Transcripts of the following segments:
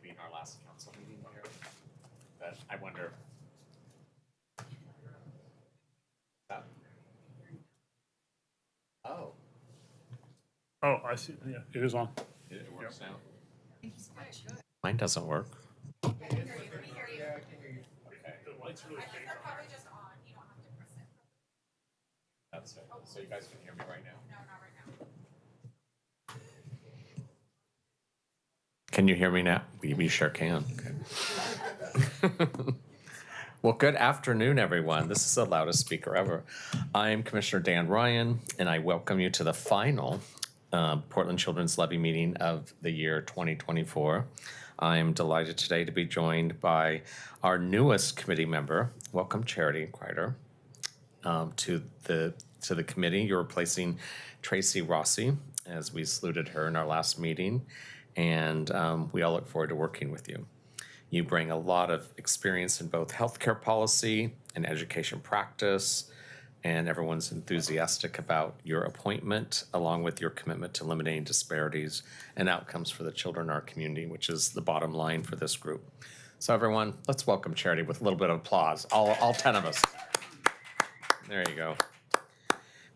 being our last council meeting here, but I wonder. Oh, Oh, I see. Yeah, it is on. it works now. Mine doesn't work. Okay. The light's really faint. They're probably just on, you don't have to press it. That's it. So you guys can hear me right now? No, not right now. Can you hear me now? We sure can. Okay. Well, good afternoon, everyone. This is the loudest speaker ever. I'm Commissioner Dan Ryan, and I welcome you to the final Portland Children's Levy meeting of the year 2024. I'm delighted today to be joined by our newest committee member. Welcome, Charity Kreider, to the committee. You're replacing Tracy Rossi, as we saluted her in our last meeting, and we all look forward to working with you. You bring a lot of experience in both healthcare policy and education practice, and everyone's enthusiastic about your appointment, along with your commitment to eliminating disparities and outcomes for the children in our community, which is the bottom line for this group. So everyone, let's welcome Charity with a little bit of applause, all 10 of us. There you go.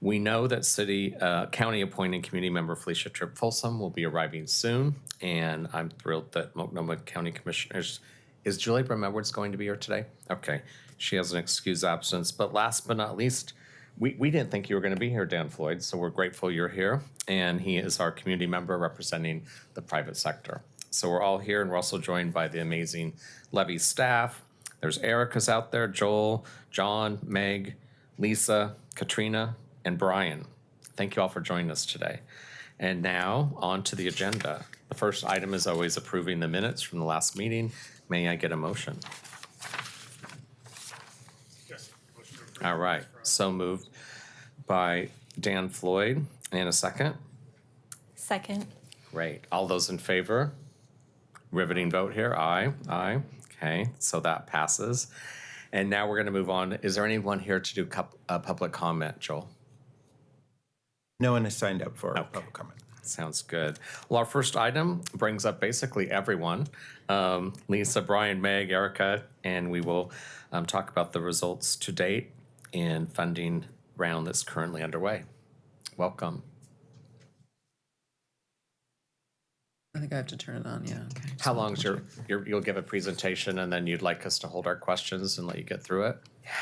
We know that county appointed community member Felicia Tripp Folsom will be arriving soon, and I'm thrilled that Multnomah County Commissioners, is Julie Brim Edwards going to be here today? Okay, she has an excused absence, but last but not least, we didn't think you were gonna be here, Dan Floyd, so we're grateful you're here, and he is our community member representing the private sector. So we're all here, and we're also joined by the amazing Levy staff. There's Erica's out there, Joel, John, Meg, Lisa, Katrina, and Brian. Thank you all for joining us today. And now, on to the agenda. The first item is always approving the minutes from the last meeting. May I get a motion? Yes. Motion to approve. All right, so moved by Dan Floyd. And a second? Second. Great. All those in favor? Riveting vote here. Aye. Aye. Okay, so that passes. And now we're going to move on. Is there anyone here to do public comment, Joel? No one has signed up for public comment. Sounds good. Well, our first item brings up basically everyone. Lisa, Brian, Meg, Erica, and we will talk about the results to date and funding round that's currently underway. Welcome. I think I have to turn it on, yeah, okay. How long is you'll give a presentation and then you'd like us to hold our questions and let you get through it?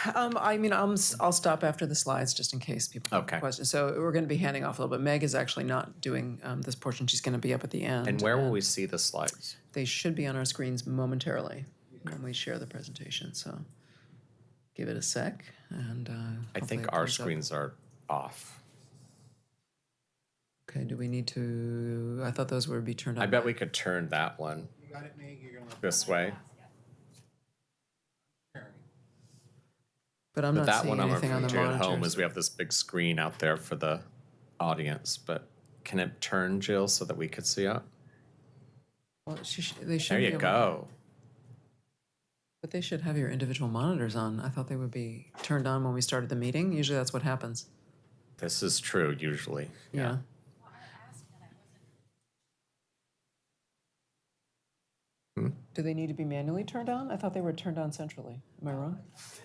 I mean, I'll stop after the slides just in case people have Okay. questions. So we're gonna be handing off a little bit. Meg is actually not doing this portion. She's gonna be up at the end. And where will we see the slides? They should be on our screens momentarily when we share the presentation, so give it a sec and I think hopefully it our pulls up. screens are off. Okay, do we need to, I thought those would be turned on. I bet we could turn that one You got it, Meg? You're gonna this way. But I'm But not that seeing one I'm anything on referring the to at home monitors. is we have this big screen out there for the audience, but can it turn, Jill, so that we could see it? Well, they should There be you able- go. But they should have your individual monitors on. I thought they would be turned on when we started the meeting. Usually that's what happens. This is true usually. Yeah. Do they need to be manually turned on? I thought they were turned on centrally. Am I wrong?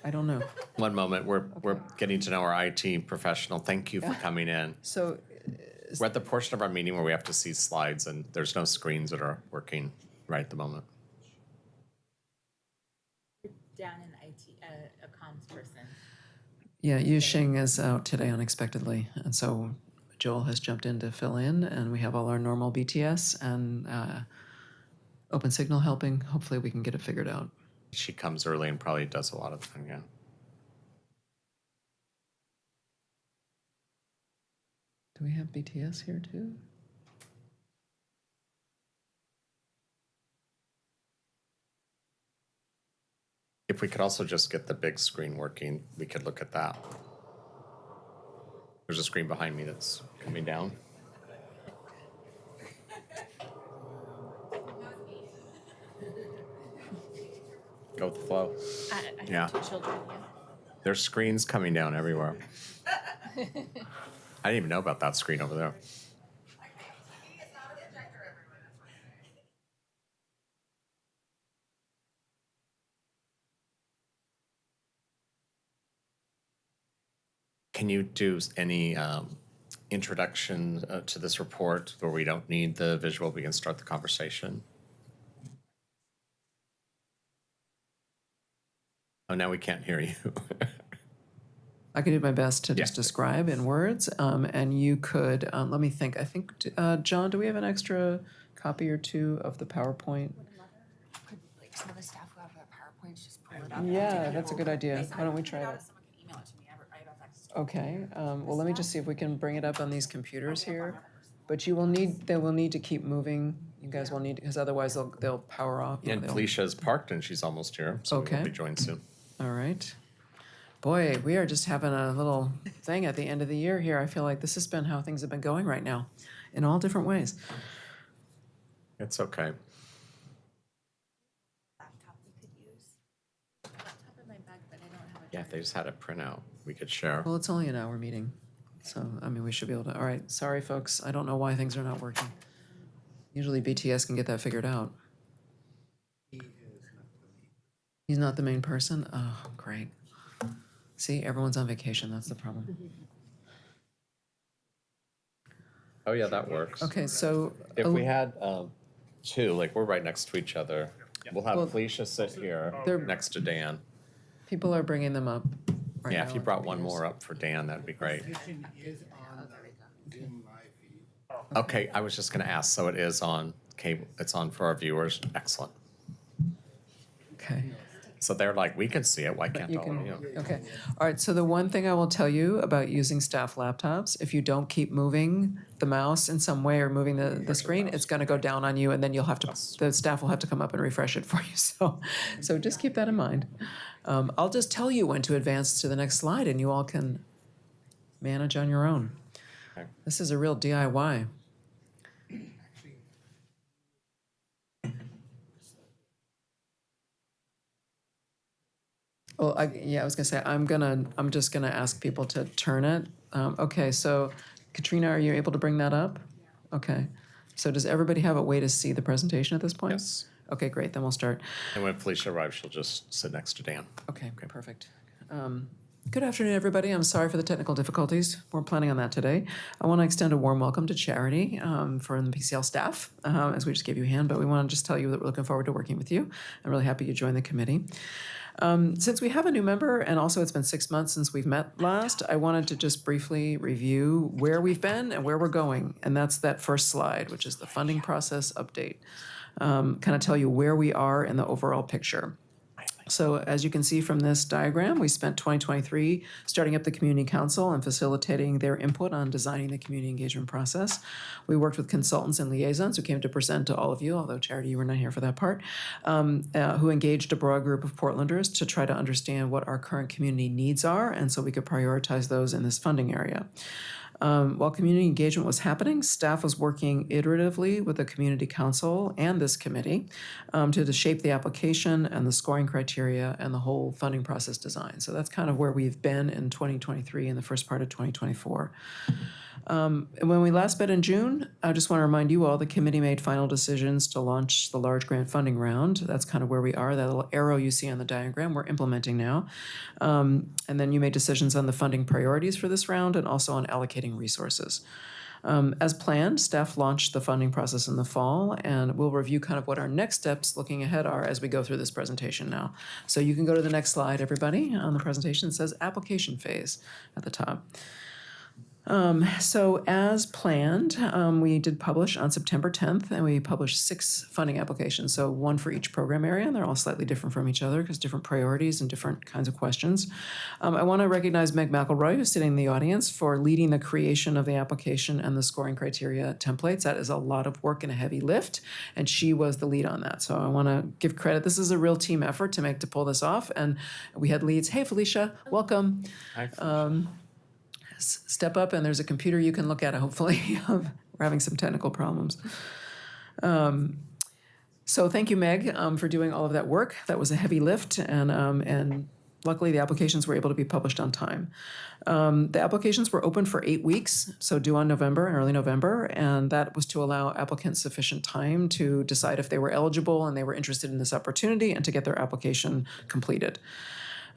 I don't know. One moment, we're getting to know our IT professional. Thank you for coming in. So, We're at the portion of our meeting where we have to see slides and there's no screens that are working right at the moment. Down in IT, a comms person. yeah, Yu Xing is out today unexpectedly. And so Joel has jumped in to fill in, and we have all our normal BTS and Open Signal helping. Hopefully we can get it figured out. She comes early and probably does a lot of them, yeah. Do we have BTS here too? If we could also just get the big screen working, we could look at that. There's a screen behind me that's coming down. Go with the flow. I Yeah. have 2 children, yeah. There's screens coming down everywhere. I didn't even know about that screen over there. TV is not a projector, everyone. Can you do any introduction to this report where we don't need the visual? We can start the conversation. Oh, now we can't hear you. I can do my best to just Yeah. describe in words, and you could, let me think, I think, John, do we have an extra copy or two of the PowerPoint? Could, like, some of the staff who have the PowerPoints just pull it up? Yeah, that's a good idea. Why don't we try that? Someone can email it to me, I have access to it. Okay, well, let me just see if we can bring it up on these computers here. But you will need, they will need to keep moving. You guys will need, because otherwise they'll power off. you know, And they'll- Felicia's parked and she's almost here, so we Okay. will be joined soon. All right. Boy, we are just having a little thing at the end of the year here. I feel like this has been how things have been going right now, in all different ways. It's okay. Laptop we could use. Laptop in my bag, but I don't have a. Yeah, if they just had a printout, we could share. Well, it's only an hour meeting, so, I mean, we should be able to, all right, sorry, folks, I don't know why things are not working. Usually BTS can get that figured out. He's not the main person? Oh, great. See, everyone's on vacation, that's the problem. Oh, yeah, that works. Okay, so. If we had two, like we're right next to each other, we'll Well, have Felicia sit here They're- next to Dan. People are bringing them up right now. Yeah, if you brought one more up for Dan, that'd be great. Is on the Zoom live feed. Okay, I was just gonna ask, so it is on cable, it's on for our viewers, excellent. Okay. So they're like, we can see it, why can't You all of can, you? okay. All right, so the one thing I will tell you about using staff laptops, if you don't keep moving the mouse in some way or moving the screen, it's gonna go down on you and then you'll have to, the staff will have to come up and refresh it for you. So just keep that in mind. I'll just tell you when to advance to the next slide and you all can manage on your own. Okay. This is a real DIY. Well, I was gonna say, I'm just gonna ask people to turn it. Okay, so Katrina, are you able to bring that up? Okay, so does everybody have a way to see the presentation at this point? Yes. Okay, great, then we'll start. And when Felicia arrives, she'll just sit next to Dan. Okay, perfect. Good afternoon, everybody. I'm sorry for the technical difficulties. We're planning on that today. I want to extend a warm welcome to Charity for the PCL staff, as we just gave you a hand, but we want to just tell you that we're looking forward to working with you. I'm really happy you joined the committee. Since we have a new member, and also it's been 6 months since we've met last, I wanted to just briefly review where we've been and where we're going. And that's that first slide, which is the funding process update. Kind of tell you where we are in the overall picture. So as you can see from this diagram, we spent 2023 starting up the Community Council and facilitating their input on designing the community engagement process. We worked with consultants and liaisons who came to present to all of you, although Charity, you were not here for that part, who engaged a broad group of Portlanders to try to understand what our current community needs are, and so we could prioritize those in this funding area. While community engagement was happening, staff was working iteratively with the Community Council and this committee to shape the application and the scoring criteria and the whole funding process design. So that's kind of where we've been in 2023 and the first part of 2024. And when we last met in June, I just want to remind you all, the committee made final decisions to launch the large grant funding round. That's kind of where we are. That little arrow you see on the diagram, we're implementing now. And then you made decisions on the funding priorities for this round and also on allocating resources. As planned, staff launched the funding process in the fall, and we'll review kind of what our next steps looking ahead are as we go through this presentation now. So you can go to the next slide, everybody. On the presentation, it says application phase at the top. So as planned, we did publish on September 10th, and we published 6 funding applications, so one for each program area, and they're all slightly different from each other because different priorities and different kinds of questions. I want to recognize Meg McElroy, who's sitting in the audience, for leading the creation of the application and the scoring criteria templates. That is a lot of work and a heavy lift, and she was the lead on that. So I want to give credit. This is a real team effort to pull this off, and we had leads. Hey, Felicia, welcome. Hi, Step up, and there's a computer you can look at, hopefully. We're having some technical problems. So thank you, Meg, for doing all of that work. That was a heavy lift, and luckily the applications were able to be published on time. The applications were open for 8 weeks, so due on November and early November, and that was to allow applicants sufficient time to decide if they were eligible and they were interested in this opportunity and to get their application completed.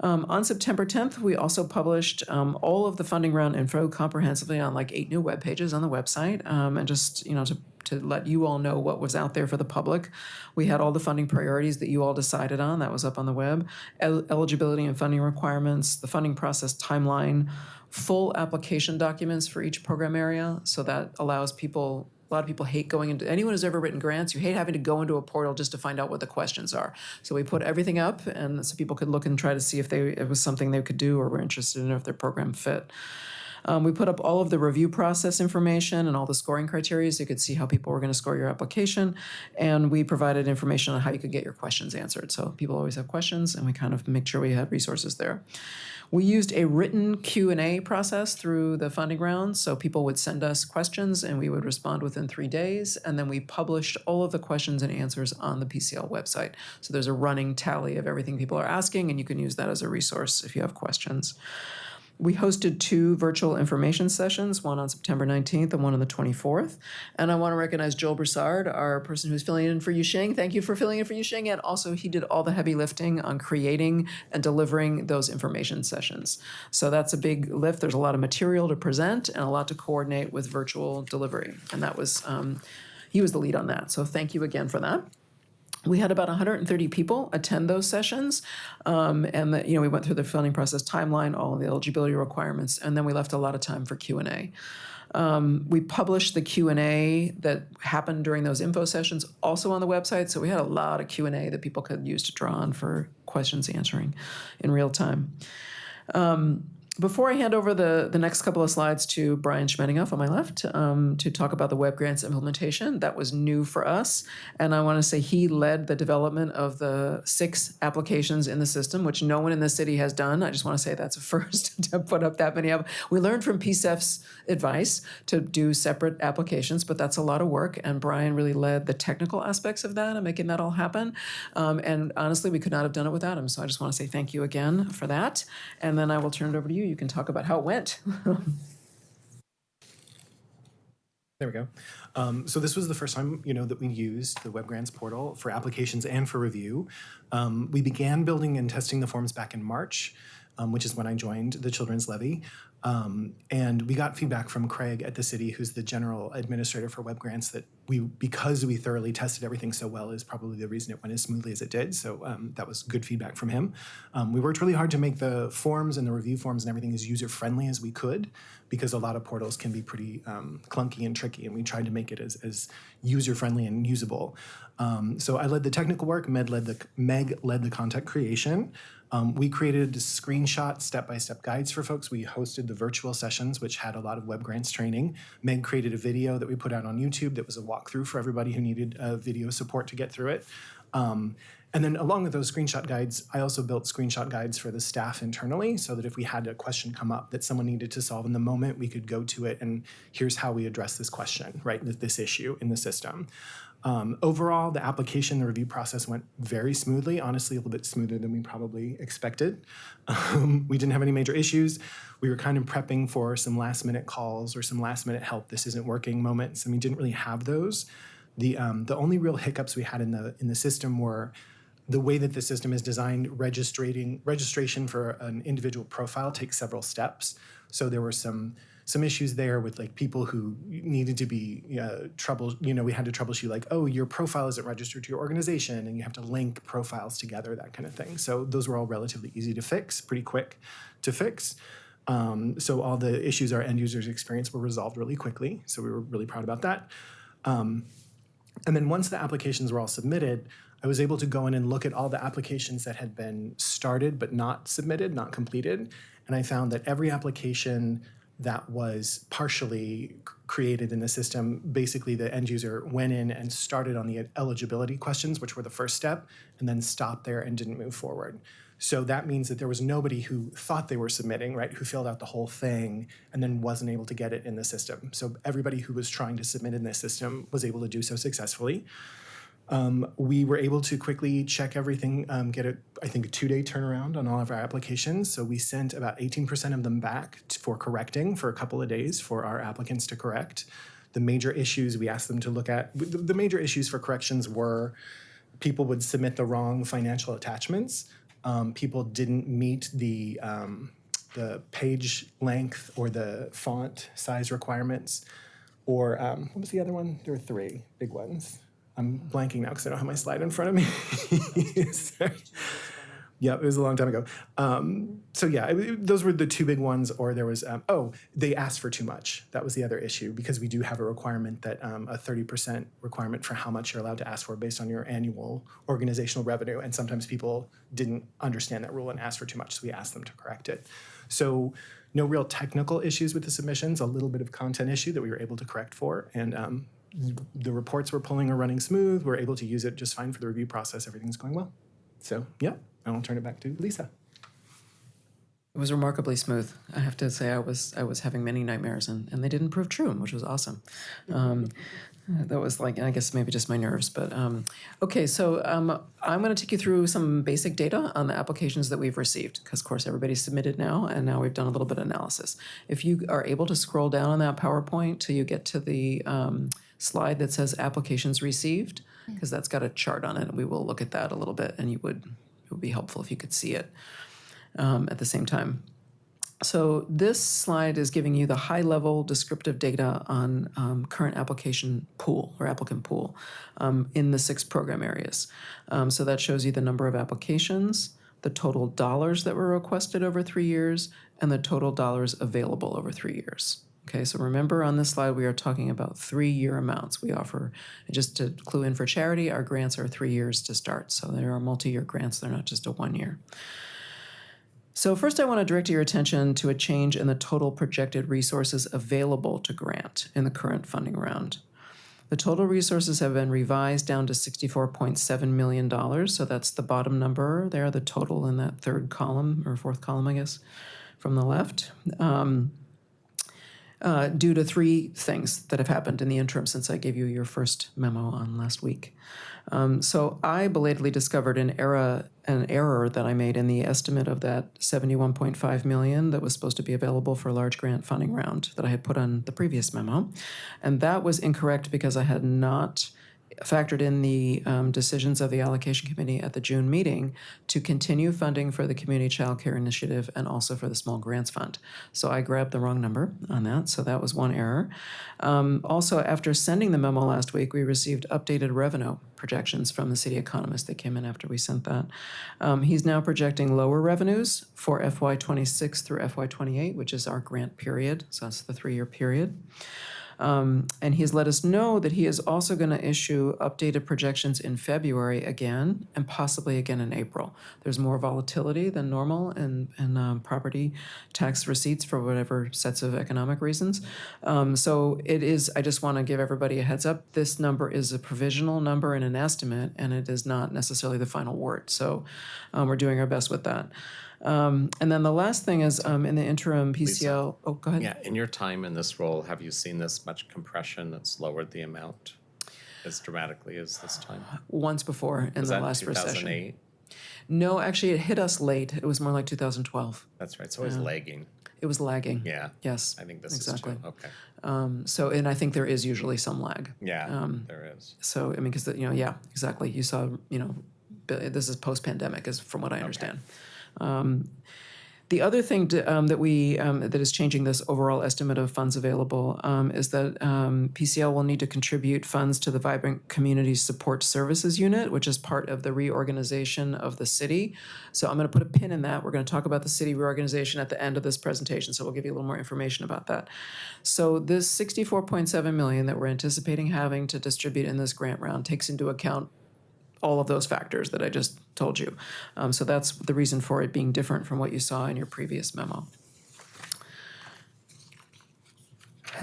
On September 10th, we also published all of the funding round info comprehensively on like 8 new web pages on the website, and just to let you all know what was out there for the public. We had all the funding priorities that you all decided on. That was up on the web. Eligibility and funding requirements, the funding process timeline, full application documents for each program area. So that allows people. A lot of people hate going into, anyone who's ever written grants, you hate having to go into a portal just to find out what the questions are. So we put everything up, and so people could look and try to see if it was something they could do or were interested in, or if their program fit. We put up all of the review process information and all the scoring criteria so you could see how people were going to score your application. And we provided information on how you could get your questions answered. So people always have questions, and we kind of make sure we had resources there. We used a written Q&A process through the funding round, so people would send us questions and we would respond within 3 days, and then we published all of the questions and answers on the PCL website. So there's a running tally of everything people are asking, and you can use that as a resource if you have questions. We hosted 2 virtual information sessions, one on September 19th and one on the 24th. And I want to recognize Joel Broussard, our person who's filling in for Yusheng. Thank you for filling in for Yusheng. And also, he did all the heavy lifting on creating and delivering those information sessions. So that's a big lift. There's a lot of material to present and a lot to coordinate with virtual delivery. And that was, he was the lead on that. So thank you again for that. We had about 130 people attend those sessions, and we went through the funding process timeline, all of the eligibility requirements, and then we left a lot of time for Q&A. We published the Q&A that happened during those info sessions also on the website, so we had a lot of Q&A that people could use to draw on for questions answering in real time. Before I hand over the next couple of slides to Brian Schmeddinghoff on my left to talk about the web grants implementation, that was new for us. And I want to say he led the development of the 6 applications in the system, which no one in the city has done. I just want to say that's a first to put up that many. We learned from PCEF's advice to do separate applications, but that's a lot of work. And Brian really led the technical aspects of that and making that all happen. And honestly, we could not have done it without him. So I just want to say thank you again for that. And then I will turn it over to you. You can talk about how it went. There we go. So this was the first time, that we used the Web Grants portal for applications and for review. We began building and testing the forms back in March, which is when I joined the Children's Levy. And we got feedback from Craig at the city, who's the general administrator for Web Grants, that because we thoroughly tested everything so well is probably the reason it went as smoothly as it did. So that was good feedback from him. We worked really hard to make the forms and the review forms and everything as user-friendly as we could, because a lot of portals can be pretty clunky and tricky, and we tried to make it as user-friendly and usable. So I led the technical work, Meg led the content creation. We created screenshot step-by-step guides for folks. We hosted the virtual sessions, which had a lot of Web Grants training. Meg created a video that we put out on YouTube that was a walkthrough for everybody who needed video support to get through it. And then along with those screenshot guides, I also built screenshot guides for the staff internally, so that if we had a question come up that someone needed to solve in the moment, we could go to it and here's how we address this question, right, this issue in the system. Overall, the application, the review process went very smoothly, honestly, a little bit smoother than we probably expected. We didn't have any major issues. We were kind of prepping for some last minute calls or some last minute help, this isn't working moments, and we didn't really have those. The only real hiccups we had in the system were the way that the system is designed. Registration for an individual profile takes several steps. So there were some issues there with like people who needed to be we had to troubleshoot like, oh, your profile isn't registered to your organization, and you have to link profiles together, that kind of thing. So those were all relatively easy to fix, pretty quick to fix. So all the issues our end users experienced were resolved really quickly. So we were really proud about that. And then once the applications were all submitted, I was able to go in and look at all the applications that had been started but not submitted, not completed. And I found that every application that was partially created in the system, basically the end user went in and started on the eligibility questions, which were the first step, and then stopped there and didn't move forward. So that means that there was nobody who thought they were submitting, right, who filled out the whole thing and then wasn't able to get it in the system. So everybody who was trying to submit in this system was able to do so successfully. We were able to quickly check everything, get a 2-day turnaround on all of our applications. So we sent about 18% of them back for correcting for a couple of days for our applicants to correct. The major issues we asked them to look at, the major issues for corrections were people would submit the wrong financial attachments. people didn't meet the page length or the font size requirements, or what was the other one? There were three big ones. I'm blanking now because I don't have my slide in front of me. Sorry. Yeah, it was a long time ago. So yeah, those were the two big ones. Or there was, they asked for too much. That was the other issue, because we do have a requirement that a 30% requirement for how much you're allowed to ask for based on your annual organizational revenue. And sometimes people didn't understand that rule and asked for too much, so we asked them to correct it. So no real technical issues with the submissions, a little bit of content issue that we were able to correct for. And the reports we're pulling are running smooth. We're able to use it just fine for the review process. Everything's going well. So yeah. I'll turn it back to Lisa. It was remarkably smooth. I have to say, I was having many nightmares, and they didn't prove true, which was awesome. That was like, I guess maybe just my nerves, but okay. So I'm going to take you through some basic data on the applications that we've received, because of course everybody's submitted now, and now we've done a little bit of analysis. If you are able to scroll down on that PowerPoint till you get to the slide that says applications received, because that's got a chart on it, and we will look at that a little bit, and it would be helpful if you could see it at the same time. So this slide is giving you the high-level descriptive data on current application pool or applicant pool in the 6 program areas. So that shows you the number of applications, the total dollars that were requested over 3 years, and the total dollars available over 3 years. Okay, so remember on this slide, we are talking about 3-year amounts. We offer, just to clue in for charity, our grants are 3 years to start. So they are multi-year grants, they're not just a 1 year. So first I want to direct your attention to a change in the total projected resources available to grant in the current funding round. The total resources have been revised down to $64.7 million. So that's the bottom number there, the total in that third column, or fourth column, I guess, from the left. Due to 3 things that have happened in the interim since I gave you your first memo on last week. So I belatedly discovered an error that I made in the estimate of that $71.5 million that was supposed to be available for a large grant funding round that I had put on the previous memo. And that was incorrect because I had not factored in the decisions of the Allocation Committee at the June meeting to continue funding for the Community Child Care Initiative and also for the Small Grants Fund. So I grabbed the wrong number on that, so that was one error. Also, after sending the memo last week, we received updated revenue projections from the city economist. They came in after we sent that. He's now projecting lower revenues for FY26 through FY28, which is our grant period, so that's the 3-year period. And he's let us know that he is also going to issue updated projections in February again, and possibly again in April. There's more volatility than normal in property tax receipts for whatever sets of economic reasons. So it is, I just want to give everybody a heads up, this number is a provisional number and an estimate, and it is not necessarily the final word. So we're doing our best with that. And then the last thing is in the interim PCL. Oh, go ahead. Yeah, in your time in this role, have you seen this much compression that's lowered the amount as dramatically as this time? Once before in Was the that last 2008? recession. No, actually, it hit us late. It was more like 2012. That's right. It's always lagging. It was lagging. Yeah. Yes. I think this exactly. is true. Okay. So, and I think there is usually some lag. Yeah, there is. So, I mean, because yeah, exactly. You saw, this is post-pandemic, is from what I understand. The other thing that is changing this overall estimate of funds available is that PCL will need to contribute funds to the Vibrant Community Support Services Unit, which is part of the reorganization of the city. So I'm going to put a pin in that. We're going to talk about the city reorganization at the end of this presentation, so we'll give you a little more information about that. So this $64.7 million that we're anticipating having to distribute in this grant round takes into account all of those factors that I just told you. So that's the reason for it being different from what you saw in your previous memo.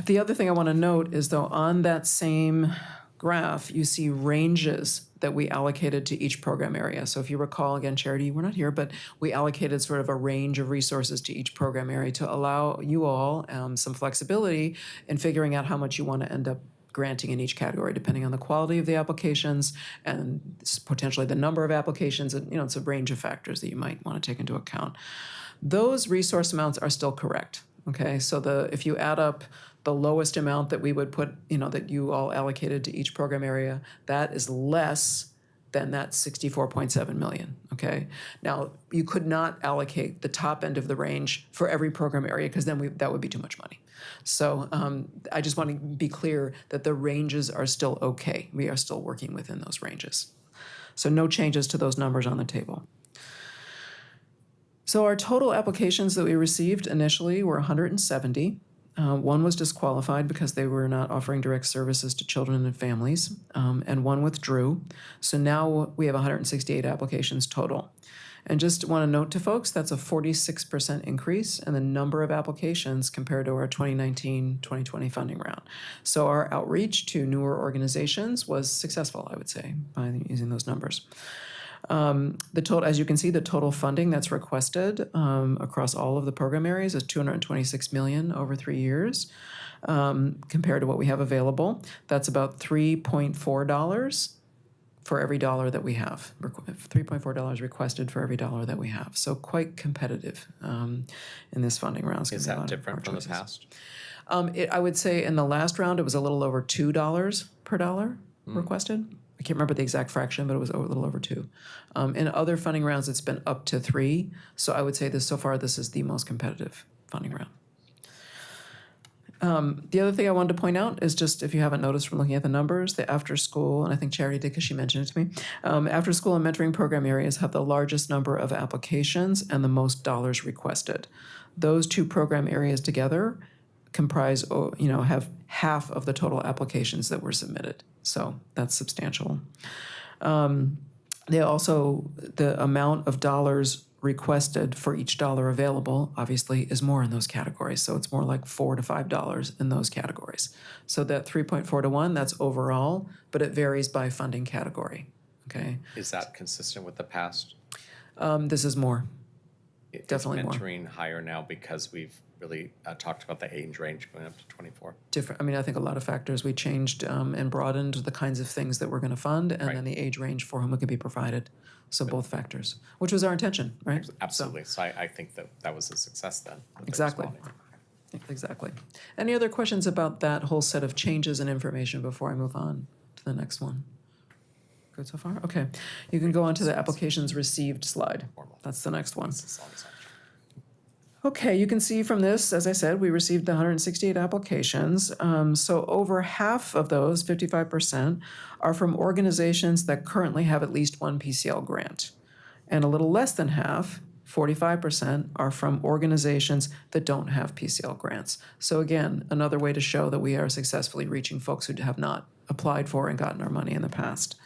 The other thing I want to note is, though, on that same graph, you see ranges that we allocated to each program area. So if you recall, again, Charity, we're not here, but we allocated sort of a range of resources to each program area to allow you all some flexibility in figuring out how much you want to end up granting in each category, depending on the quality of the applications and potentially the number of applications. And, it's a range of factors that you might want to take into account. Those resource amounts are still correct. Okay, so if you add up the lowest amount that we would put, that you all allocated to each program area, that is less then that's 64.7 million, okay? Now, you could not allocate the top end of the range for every program area because then that would be too much money. So I just want to be clear that the ranges are still okay. We are still working within those ranges. So no changes to those numbers on the table. So our total applications that we received initially were 170. One was disqualified because they were not offering direct services to children and families, and one withdrew. So now we have 168 applications total. And just want to note to folks, that's a 46% increase in the number of applications compared to our 2019-2020 funding round. So our outreach to newer organizations was successful, I would say, by using those numbers. The total, as you can see, the total funding that's requested across all of the program areas is $226 million over 3 years. Compared to what we have available, that's about $3.4 for every dollar that we have. $3.4 requested for every dollar that we have. So quite competitive in this funding round. Is that different from the past? I would say in the last round, it was a little over $2 per dollar requested. I can't remember the exact fraction, but it was a little over 2. In other funding rounds, it's been up to 3. So I would say so far, this is the most competitive funding round. The other thing I wanted to point out is just, if you haven't noticed from looking at the numbers, the after school, and I think Charity did because she mentioned it to me, after school and mentoring program areas have the largest number of applications and the most dollars requested. Those two program areas together comprise, have half of the total applications that were submitted. So that's substantial. The amount of dollars requested for each dollar available, obviously, is more in those categories. So it's more like $4 to $5 in those categories. So that 3.4 to 1, that's overall, but it varies by funding category, okay? Is that consistent with the past? This is more. Definitely Is more. mentoring higher now because we've really talked about the age range going up to 24? Different. I mean, I think a lot of factors. We changed and broadened the kinds of things that we're going to fund, and then the age range for whom it could be provided. So both factors, which was our intention, right? Absolutely. So I think that was a success then. Exactly. Exactly. Any other questions about that whole set of changes and information before I move on to the next one? Good so far? Okay. You can go on to the applications received slide. That's the next one. Okay, you can see from this, as I said, we received the 168 applications. So over half of those, 55%, are from organizations that currently have at least one PCL grant. And a little less than half, 45%, are from organizations that don't have PCL grants. So again, another way to show that we are successfully reaching folks who have not applied for and gotten our money in the past.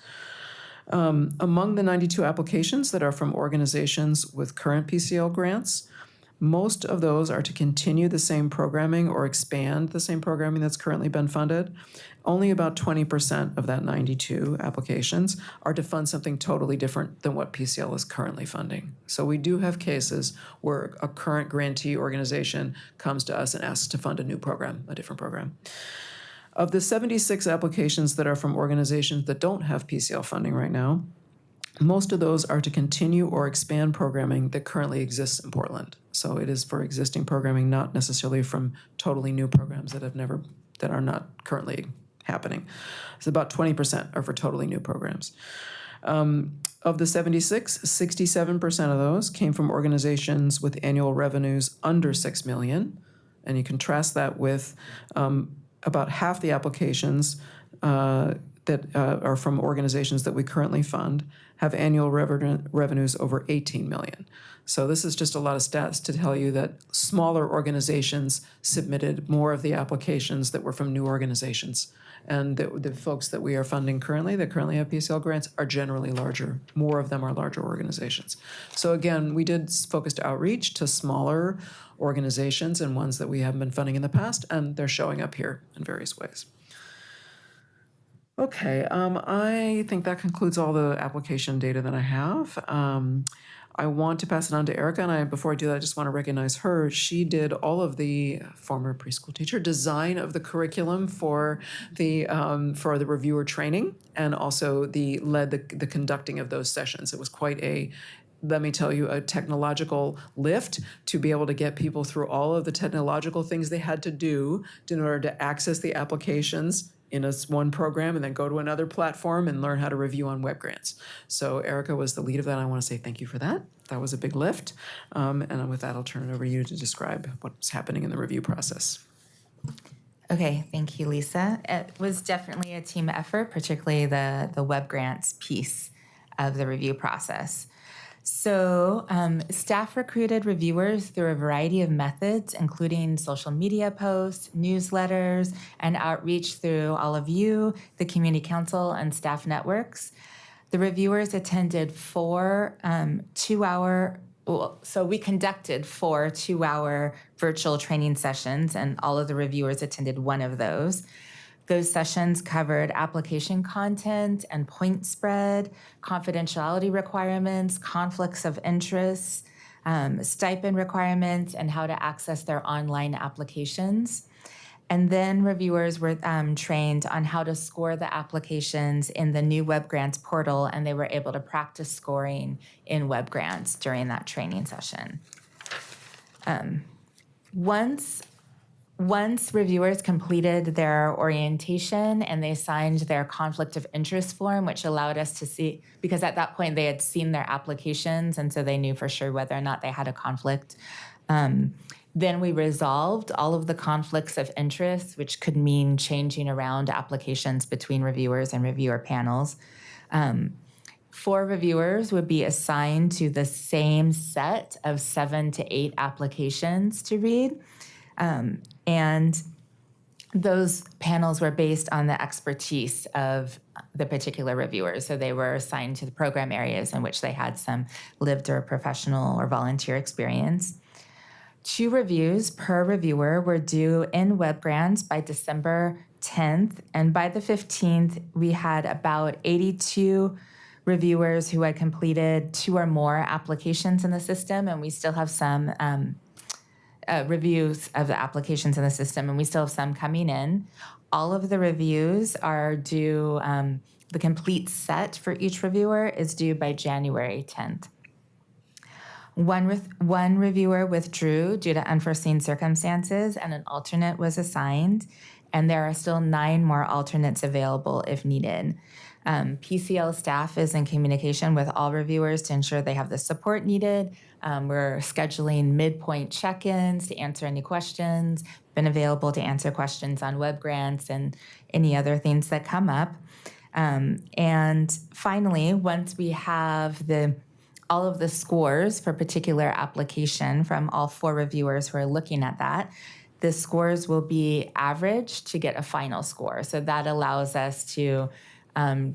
Among the 92 applications that are from organizations with current PCL grants, most of those are to continue the same programming or expand the same programming that's currently been funded. Only about 20% of that 92 applications are to fund something totally different than what PCL is currently funding. So we do have cases where a current grantee organization comes to us and asks to fund a new program, a different program. Of the 76 applications that are from organizations that don't have PCL funding right now, most of those are to continue or expand programming that currently exists in Portland. So it is for existing programming, not necessarily from totally new programs that are not currently happening. It's about 20% are for totally new programs. Of the 76, 67% of those came from organizations with annual revenues under $6 million. And you contrast that with about half the applications that are from organizations that we currently fund have annual revenues over 18 million. So this is just a lot of stats to tell you that smaller organizations submitted more of the applications that were from new organizations. And the folks that we are funding currently, that currently have PCL grants, are generally larger. More of them are larger organizations. So again, we did focused outreach to smaller organizations and ones that we haven't been funding in the past, and they're showing up here in various ways. Okay, I think that concludes all the application data that I have. I want to pass it on to Erica, and before I do that, I just want to recognize her. She did all of the former preschool teacher design of the curriculum for the reviewer training, and also led the conducting of those sessions. It was quite let me tell you, a technological lift to be able to get people through all of the technological things they had to do in order to access the applications in one program and then go to another platform and learn how to review on web grants. So Erica was the lead of that. I want to say thank you for that. That was a big lift. And with that, I'll turn it over to you to describe what's happening in the review process. Okay, thank you, Lisa. It was definitely a team effort, particularly the web grants piece of the review process. So staff recruited reviewers through a variety of methods, including social media posts, newsletters, and outreach through all of you, the Community Council, and staff networks. The reviewers attended so we conducted 4 2-hour virtual training sessions, and all of the reviewers attended one of those. Those sessions covered application content and point spread, confidentiality requirements, conflicts of interest, stipend requirements, and how to access their online applications. And then reviewers were trained on how to score the applications in the new Web Grants portal, and they were able to practice scoring in Web Grants during that training session. Once reviewers completed their orientation and they signed their conflict of interest form, which allowed us to see, because at that point they had seen their applications and so they knew for sure whether or not they had a conflict. Then we resolved all of the conflicts of interest, which could mean changing around applications between reviewers and reviewer panels. 4 reviewers would be assigned to the same set of 7 to 8 applications to read. And those panels were based on the expertise of the particular reviewers. So they were assigned to the program areas in which they had some lived or professional or volunteer experience. 2 reviews per reviewer were due in Web Grants by December 10th. And by the 15th, we had about 82 reviewers who had completed 2 or more applications in the system. And we still have some reviews of the applications in the system, and we still have some coming in. All of the reviews are due, the complete set for each reviewer is due by January 10th. One reviewer withdrew due to unforeseen circumstances, and an alternate was assigned, and there are still 9 more alternates available if needed. PCL staff is in communication with all reviewers to ensure they have the support needed. We're scheduling midpoint check-ins to answer any questions, been available to answer questions on web grants and any other things that come up. And finally, once we have all of the scores for particular application from all 4 reviewers who are looking at that, the scores will be averaged to get a final score. So that allows us to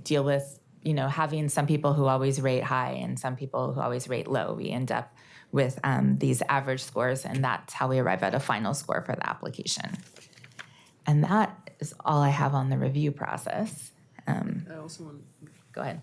deal with, having some people who always rate high and some people who always rate low. We end up with these average scores, and that's how we arrive at a final score for the application. And that is all I have on the review process. I also want Go ahead.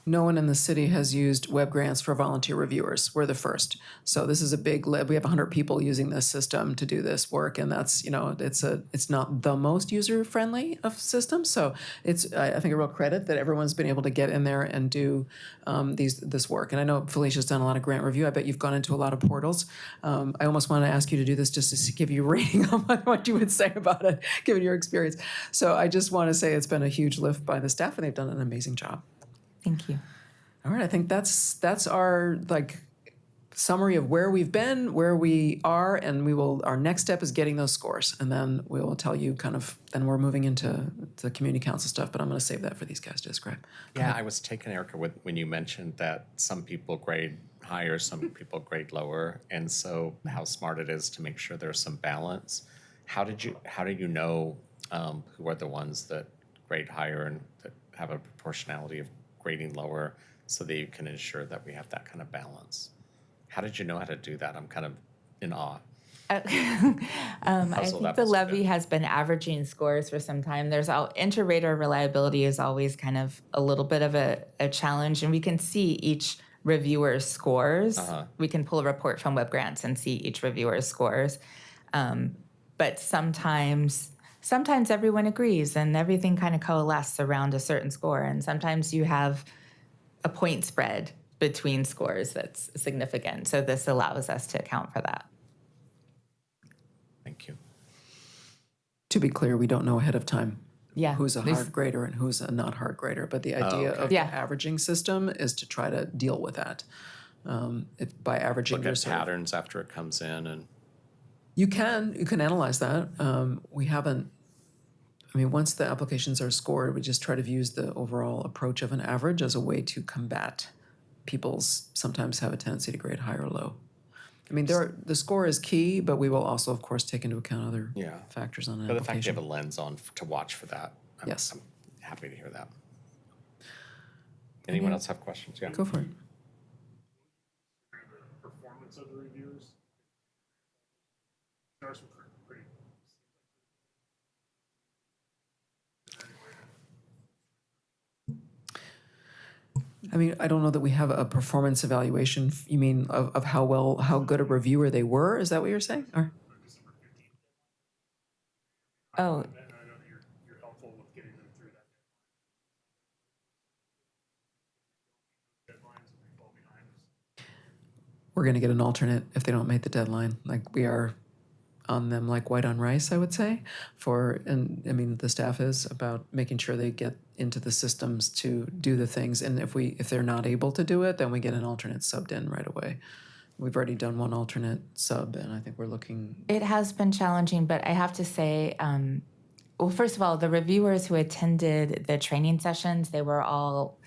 No one in the city has used web grants for volunteer reviewers. We're the first. So this is a big lift. We have 100 people using this system to do this work, and that's, it's not the most user-friendly of systems. So it's, I think, a real credit that everyone's been able to get in there and do this work. And I know Felicia's done a lot of grant review. I bet you've gone into a lot of portals. I almost want to ask you to do this just to give you a rating on what you would say about it, given your experience. So I just want to say it's been a huge lift by the staff, and they've done an amazing job. Thank you. All right, I think that's our summary of where we've been, where we are, and our next step is getting those scores, and then we will tell you then we're moving into the community council stuff, but I'm going to save that for these guys to describe. Yeah, I was taken, Erica, when you mentioned that some people grade higher, some people grade lower, and so how smart it is to make sure there's some balance. How do you know who are the ones that grade higher and that have a proportionality of grading lower, so that you can ensure that we have that kind of balance? How did you know how to do that? I'm kind of in awe. I think the Levy has been averaging scores for some time. Inter-rater reliability is always kind of a little bit of a challenge, and we can see each reviewer's scores. We can pull a report from Web Grants and see each reviewer's scores. But sometimes everyone agrees and everything kind of coalesces around a certain score. And sometimes you have a point spread between scores that's significant. So this allows us to account for that. Thank you. To be clear, we don't know ahead of time Yeah. who's a There's- hard grader and who's a not hard grader. But the idea okay. of Yeah. the averaging system is to try to deal with that. If by averaging Look your at sort of- patterns after it comes in and, You can analyze that. We haven't. I mean, once the applications are scored, we just try to use the overall approach of an average as a way to combat people's sometimes have a tendency to grade high or low. I mean, the score is key, but we will also, of course, take into account other Yeah. factors on an but the fact you application. have a lens on to watch for that. Yes. I'm happy to hear that. Anyone else have questions? Yeah. Go for it. Performance of the reviewers. There are some pretty. I mean, I don't know that we have a performance evaluation. You mean of how good a reviewer they were? Is that what you're saying? Or Oh, And I know that you're helpful with getting them through that deadlines and they fall behind. we're going to get an alternate if they don't make the deadline. Like we are on them like white on rice, I would say. And I mean, the staff is about making sure they get into the systems to do the things. And if they're not able to do it, then we get an alternate subbed in right away. We've already done one alternate sub, and I think we're looking. it has been challenging, but I have to say, well, first of all, the reviewers who attended the training sessions, they were all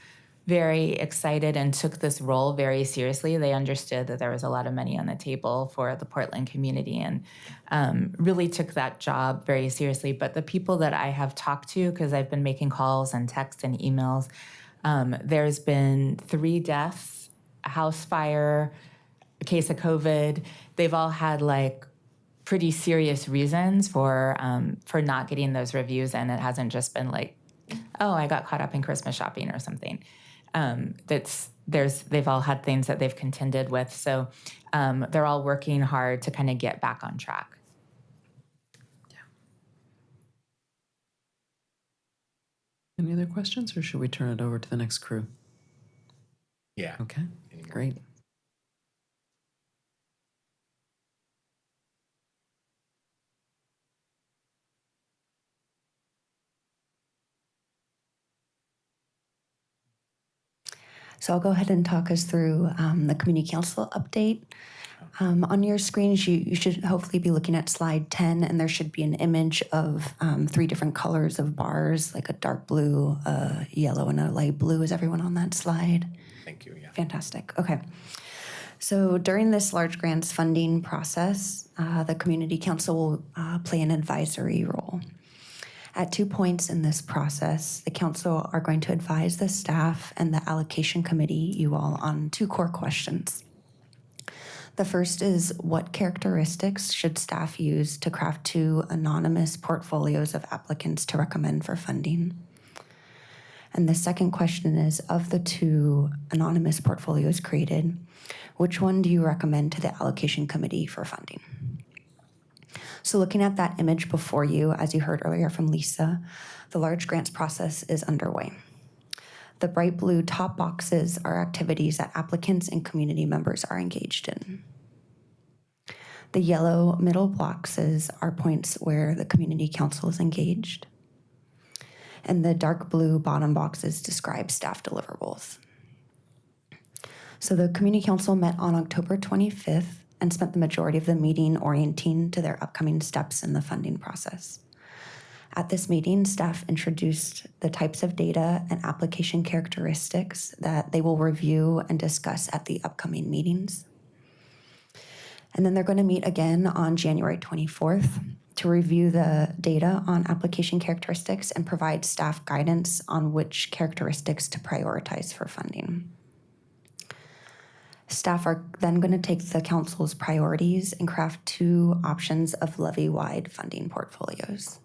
very excited and took this role very seriously. They understood that there was a lot of money on the table for the Portland community and really took that job very seriously. But the people that I have talked to, because I've been making calls and texts and emails, there's been 3 deaths, a house fire, a case of COVID. They've all had like pretty serious reasons for not getting those reviews, and it hasn't just been like, oh, I got caught up in Christmas shopping or something. They've all had things that they've contended with, so they're all working hard to kind of get back on track. Any other questions, or should we turn it over to the next crew? Yeah. Okay, great. So I'll go ahead and talk us through the community council update. On your screens, you should hopefully be looking at slide 10, and there should be an image of 3 different colors of bars, like a dark blue, a yellow, and a light blue. Is everyone on that slide? Thank you. Yeah. Fantastic. Okay. So during this large grants funding process, the community council will play an advisory role. At 2 points in this process, the council are going to advise the staff and the allocation committee, you all, on 2 core questions. The first is, what characteristics should staff use to craft 2 anonymous portfolios of applicants to recommend for funding? And the second question is, of the 2 anonymous portfolios created, which one do you recommend to the allocation committee for funding? So looking at that image before you, as you heard earlier from Lisa, the large grants process is underway. The bright blue top boxes are activities that applicants and community members are engaged in. The yellow middle boxes are points where the community council is engaged. And the dark blue bottom boxes describe staff deliverables. So the community council met on October 25th and spent the majority of the meeting orienting to their upcoming steps in the funding process. At this meeting, staff introduced the types of data and application characteristics that they will review and discuss at the upcoming meetings. And then they're going to meet again on January 24th to review the data on application characteristics and provide staff guidance on which characteristics to prioritize for funding. Staff are then going to take the council's priorities and craft 2 options of levy-wide funding portfolios.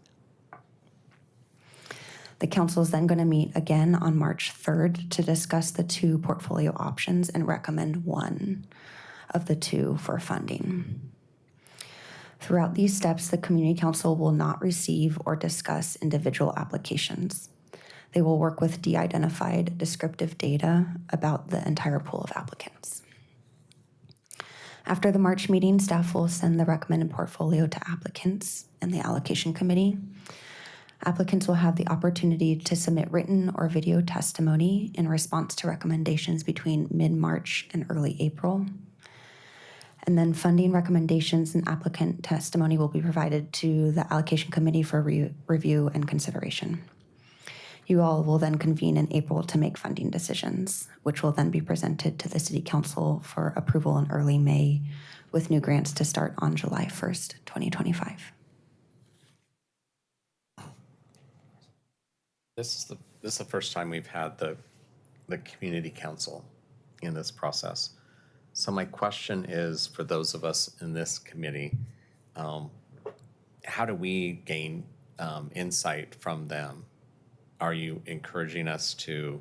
The council is then going to meet again on March 3rd to discuss the 2 portfolio options and recommend one of the 2 for funding. Throughout these steps, the community council will not receive or discuss individual applications. They will work with de-identified descriptive data about the entire pool of applicants. After the March meeting, staff will send the recommended portfolio to applicants and the allocation committee. Applicants will have the opportunity to submit written or video testimony in response to recommendations between mid-March and early April. And then funding recommendations and applicant testimony will be provided to the Allocation Committee for review and consideration. You all will then convene in April to make funding decisions, which will then be presented to the City Council for approval in early May, with new grants to start on July 1st, 2025. This is the first time we've had the community council in this process. So my question is, for those of us in this committee, how do we gain insight from them? Are you encouraging us to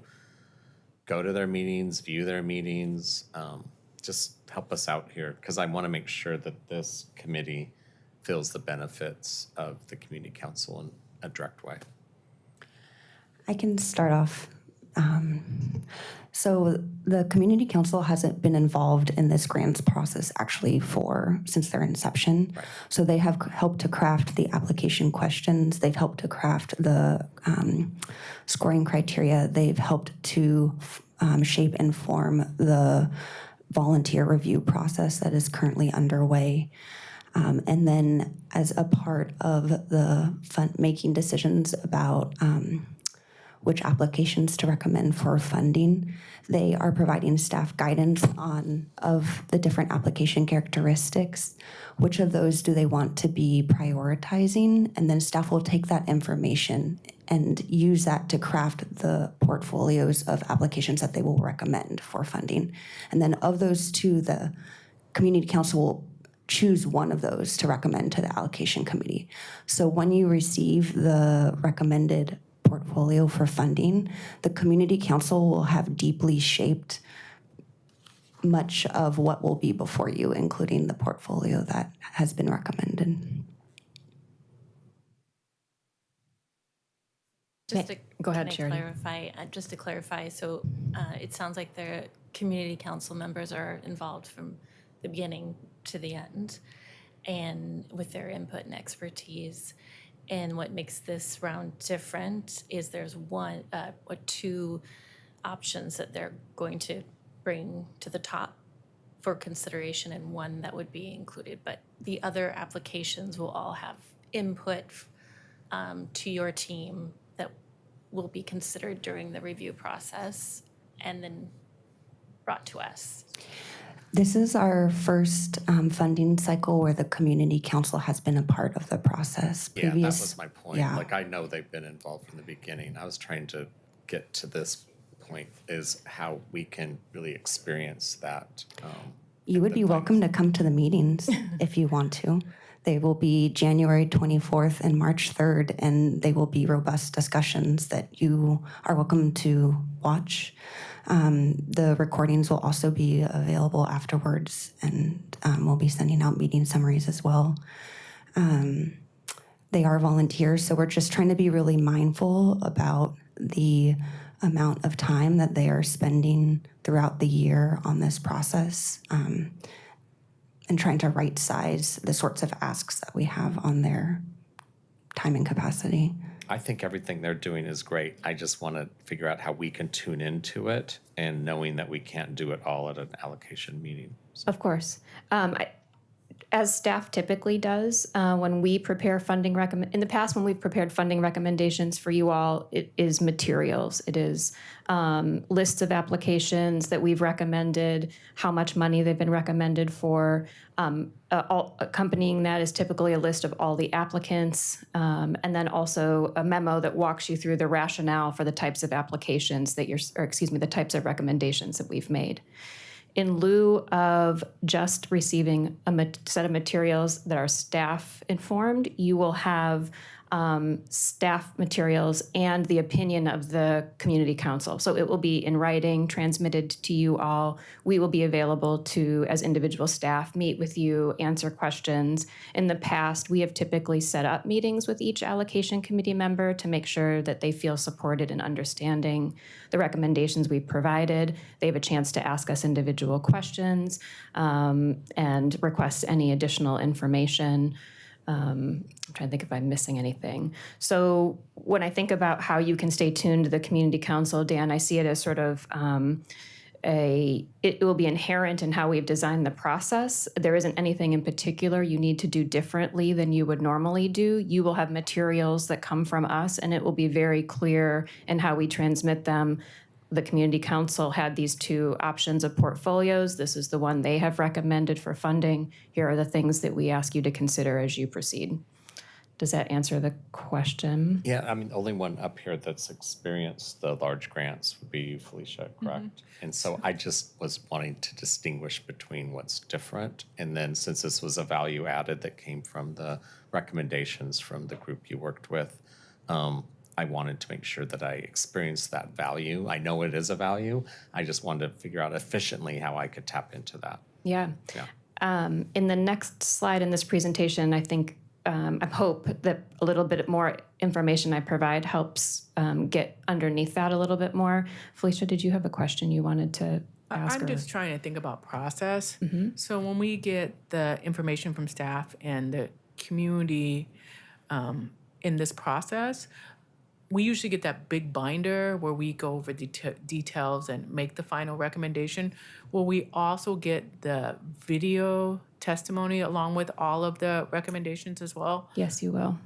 go to their meetings, view their meetings? Just help us out here, because I want to make sure that this committee feels the benefits of the community council in a direct way. I can start off. So the community council hasn't been involved in this grants process actually since their inception. Right. So they have helped to craft the application questions. They've helped to craft the scoring criteria. They've helped to shape and form the volunteer review process that is currently underway. And then as a part of the making decisions about which applications to recommend for funding, they are providing staff guidance of the different application characteristics. Which of those do they want to be prioritizing? And then staff will take that information and use that to craft the portfolios of applications that they will recommend for funding. And then of those two, the community council will choose one of those to recommend to the allocation committee. So when you receive the recommended portfolio for funding, the community council will have deeply shaped much of what will be before you, including the portfolio that has been recommended. Go ahead, Can I Charity. clarify? Just to clarify, so it sounds like the community council members are involved from the beginning to the end, and with their input and expertise. And what makes this round different is there's one or two options that they're going to bring to the top for consideration, and one that would be included. But the other applications will all have input to your team that will be considered during the review process and then brought to us. This is our first funding cycle where the community council has been a part of the process. Yeah, that was my point. Yeah. Like, I know they've been involved from the beginning. I was trying to get to this point, is how we can really experience that. You would be welcome to come to the meetings if you want to. They will be January 24th and March 3rd, and they will be robust discussions that you are welcome to watch. The recordings will also be available afterwards, and we'll be sending out meeting summaries as well. They are volunteers, so we're just trying to be really mindful about the amount of time that they are spending throughout the year on this process, and trying to right size the sorts of asks that we have on their time and capacity. I think everything they're doing is great. I just want to figure out how we can tune into it, and knowing that we can't do it all at an allocation meeting. So. Of course. As staff typically does, when we prepare funding in the past, when we've prepared funding recommendations for you all, it is materials. It is lists of applications that we've recommended, how much money they've been recommended for. Accompanying that is typically a list of all the applicants, and then also a memo that walks you through the rationale for the types of applications that the types of recommendations that we've made. In lieu of just receiving a set of materials that are staff informed, you will have staff materials and the opinion of the community council. So it will be in writing, transmitted to you all. We will be available to, as individual staff, meet with you, answer questions. In the past, we have typically set up meetings with each allocation committee member to make sure that they feel supported in understanding the recommendations we've provided. They have a chance to ask us individual questions and request any additional information. I'm trying to think if I'm missing anything. So when I think about how you can stay tuned to the community council, Dan, I see it as sort of it will be inherent in how we've designed the process. There isn't anything in particular you need to do differently than you would normally do. You will have materials that come from us, and it will be very clear in how we transmit them. The community council had these two options of portfolios. This is the one they have recommended for funding. Here are the things that we ask you to consider as you proceed. Does that answer the question? Yeah, I mean, the only one up here that's experienced the large grants would be you, Felicia, correct? And so I just was wanting to distinguish between what's different. And then since this was a value added that came from the recommendations from the group you worked with, I wanted to make sure that I experienced that value. I know it is a value. I just wanted to figure out efficiently how I could tap into that. Yeah. Yeah. In the next slide in this presentation, I think I hope that a little bit more information I provide helps get underneath that a little bit more. Felicia, did you have a question you wanted to ask? I'm just trying to think about process. So when we get the information from staff and the community in this process, we usually get that big binder where we go over details and make the final recommendation. Will we also get the video testimony along with all of the recommendations as well? Yes, you will.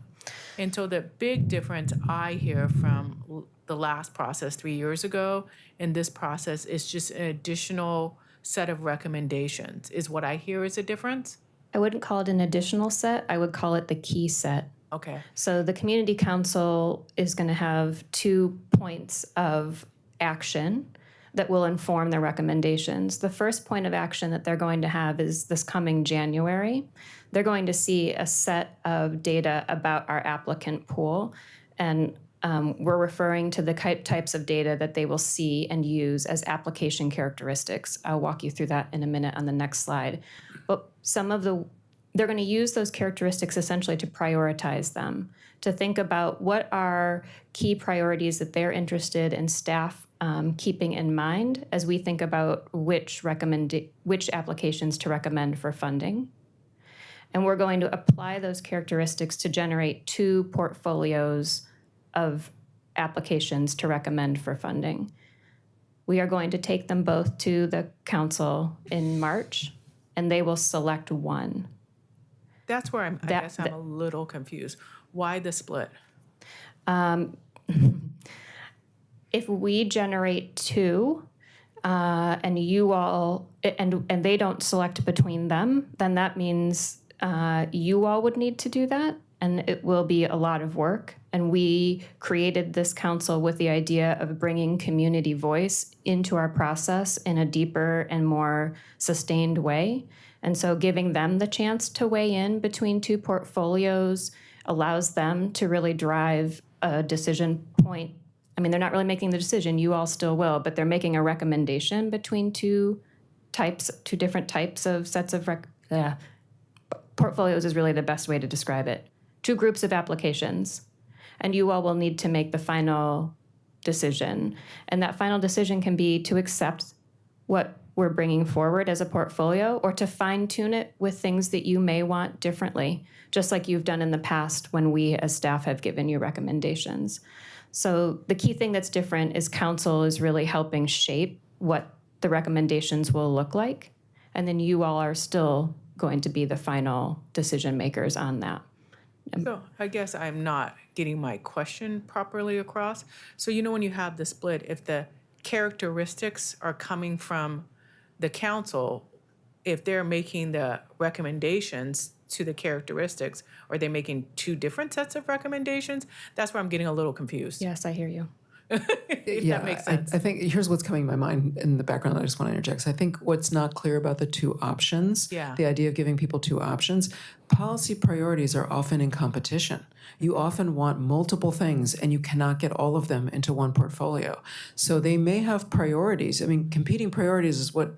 And so the big difference I hear from the last process 3 years ago and this process is just an additional set of recommendations, is what I hear is a difference? I wouldn't call it an additional set. I would call it the key set. Okay. So the community council is going to have 2 points of action that will inform their recommendations. The first point of action that they're going to have is this coming January. They're going to see a set of data about our applicant pool, and we're referring to the types of data that they will see and use as application characteristics. I'll walk you through that in a minute on the next slide. But they're going to use those characteristics essentially to prioritize them, to think about what are key priorities that they're interested in staff keeping in mind as we think about which applications to recommend for funding. And we're going to apply those characteristics to generate 2 portfolios of applications to recommend for funding. We are going to take them both to the council in March, and they will select one. That's where I guess I'm a little confused. Why the split? If we generate 2 and you all, and they don't select between them, then that means you all would need to do that, and it will be a lot of work. And we created this council with the idea of bringing community voice into our process in a deeper and more sustained way. And so giving them the chance to weigh in between 2 portfolios allows them to really drive a decision point. I mean, they're not really making the decision, you all still will, but they're making a recommendation between 2 different types of sets of portfolios is really the best way to describe it. 2 groups of applications, and you all will need to make the final decision. And that final decision can be to accept what we're bringing forward as a portfolio, or to fine-tune it with things that you may want differently, just like you've done in the past when we as staff have given you recommendations. So the key thing that's different is council is really helping shape what the recommendations will look like, and then you all are still going to be the final decision makers on that. So I guess I'm not getting my question properly across. So when you have the split, if the characteristics are coming from the council, if they're making the recommendations to the characteristics, are they making 2 different sets of recommendations? That's where I'm getting a little confused. Yes, I hear you. If that makes sense. I think here's what's coming to my mind in the background. I just want to interject. So I think what's not clear about the 2 options, the idea of giving people 2 options, policy priorities are often in competition. You often want multiple things, and you cannot get all of them into one portfolio. So they may have priorities. I mean, competing priorities is what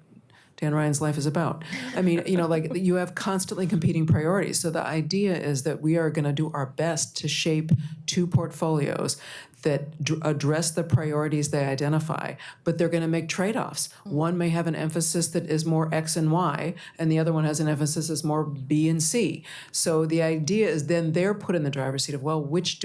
Dan Ryan's life is about. I mean, like you have constantly competing priorities. So the idea is that we are going to do our best to shape two portfolios that address the priorities they identify, but they're going to make trade-offs. One may have an emphasis that is more X and Y, and the other one has an emphasis that's more B and C. So the idea is then they're put in the driver's seat of, well, which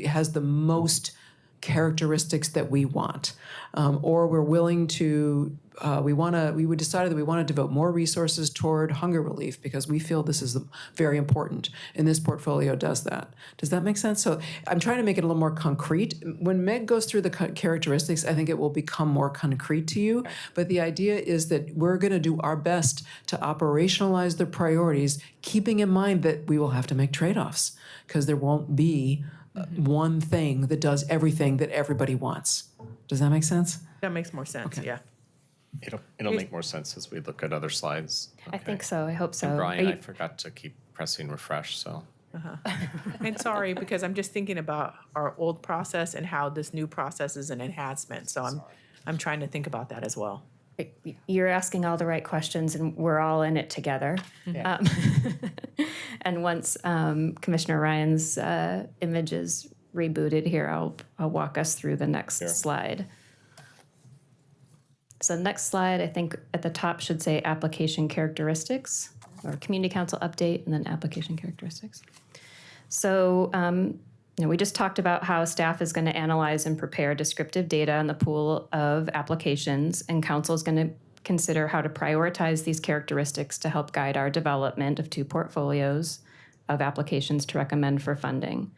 has the most characteristics that we want, or we're willing to. We decided that we want to devote more resources toward hunger relief because we feel this is very important, and this portfolio does that. Does that make sense? So I'm trying to make it a little more concrete. When Meg goes through the characteristics, I think it will become more concrete to you. But the idea is that we're going to do our best to operationalize the priorities, keeping in mind that we will have to make trade-offs because there won't be one thing that does everything that everybody wants. Does that make sense? That makes more sense, Okay. yeah. It'll make more sense as we look at other slides. I think so. I hope so. And Are Brian, you- I forgot to keep pressing refresh, so. And sorry, because I'm just thinking about our old process and how this new process is an enhancement. So I'm trying to think about that as well. You're asking all the right questions, and we're all in it together. And once Commissioner Ryan's image is rebooted here, I'll walk us through the next slide. So the next slide, I think at the top should say application characteristics, or community council update, and then application characteristics. So we just talked about how staff is going to analyze and prepare descriptive data on the pool of applications, and council is going to consider how to prioritize these characteristics to help guide our development of two portfolios of applications to recommend for funding.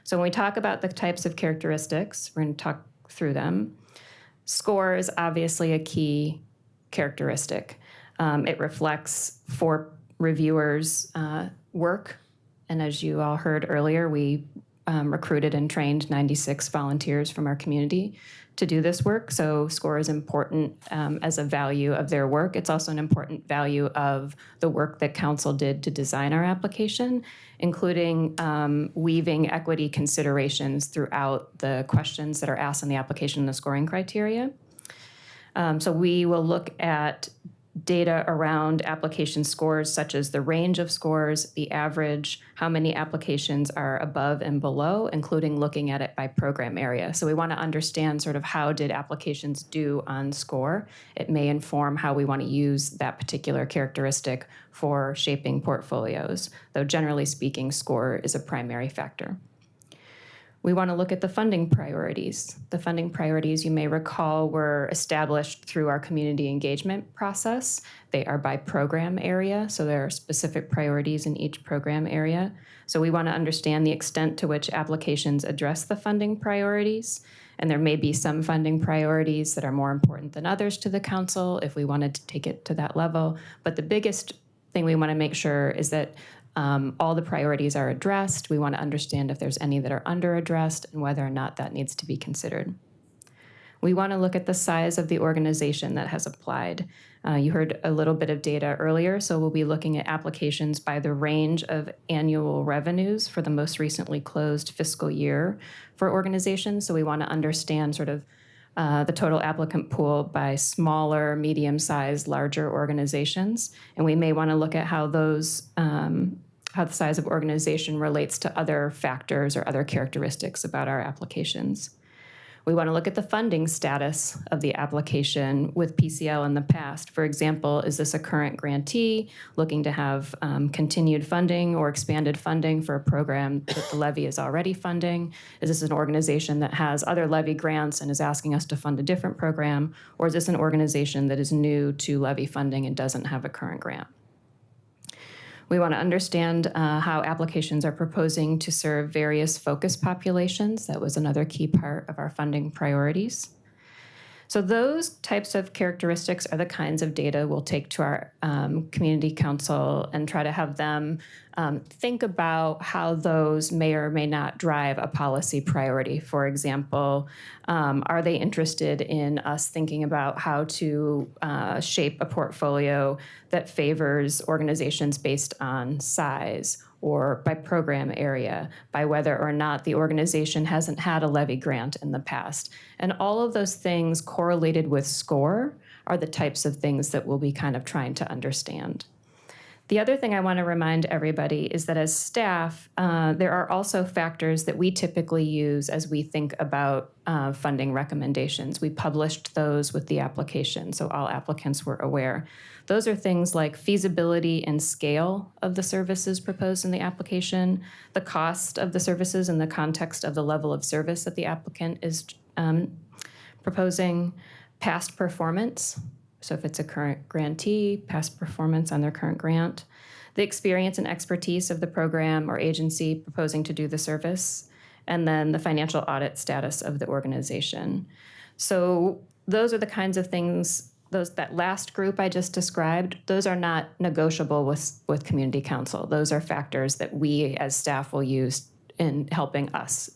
So when we talk about the types of characteristics, we're going to talk through them. Score is obviously a key characteristic. It reflects for reviewers' work, and as you all heard earlier, we recruited and trained 96 volunteers from our community to do this work. So score is important as a value of their work. It's also an important value of the work that council did to design our application, including weaving equity considerations throughout the questions that are asked in the application and the scoring criteria. So we will look at data around application scores, such as the range of scores, the average, how many applications are above and below, including looking at it by program area. So we want to understand sort of how did applications do on score. It may inform how we want to use that particular characteristic for shaping portfolios, though generally speaking, score is a primary factor. We want to look at the funding priorities. The funding priorities, you may recall, were established through our community engagement process. They are by program area, so there are specific priorities in each program area. So we want to understand the extent to which applications address the funding priorities. And there may be some funding priorities that are more important than others to the council if we wanted to take it to that level. But the biggest thing we want to make sure is that all the priorities are addressed. We want to understand if there's any that are under-addressed and whether or not that needs to be considered. We want to look at the size of the organization that has applied. You heard a little bit of data earlier, so we'll be looking at applications by the range of annual revenues for the most recently closed fiscal year for organizations. So we want to understand sort of the total applicant pool by smaller, medium-sized, larger organizations. And we may want to look at how those, how the size of organization relates to other factors or other characteristics about our applications. We want to look at the funding status of the application with PCL in the past. For example, is this a current grantee looking to have continued funding or expanded funding for a program that the Levy is already funding? Is this an organization that has other Levy grants and is asking us to fund a different program? Or is this an organization that is new to Levy funding and doesn't have a current grant? We want to understand how applications are proposing to serve various focus populations. That was another key part of our funding priorities. So those types of characteristics are the kinds of data we'll take to our community council and try to have them think about how those may or may not drive a policy priority. For example, are they interested in us thinking about how to shape a portfolio that favors organizations based on size or by program area, by whether or not the organization hasn't had a Levy grant in the past? And all of those things correlated with score are the types of things that we'll be kind of trying to understand. The other thing I want to remind everybody is that as staff, there are also factors that we typically use as we think about funding recommendations. We published those with the application, so all applicants were aware. Those are things like feasibility and scale of the services proposed in the application, the cost of the services in the context of the level of service that the applicant is proposing, past performance. So if it's a current grantee, past performance on their current grant, the experience and expertise of the program or agency proposing to do the service, and then the financial audit status of the organization. So those are the kinds of things, that last group I just described, those are not negotiable with community council. Those are factors that we as staff will use in helping us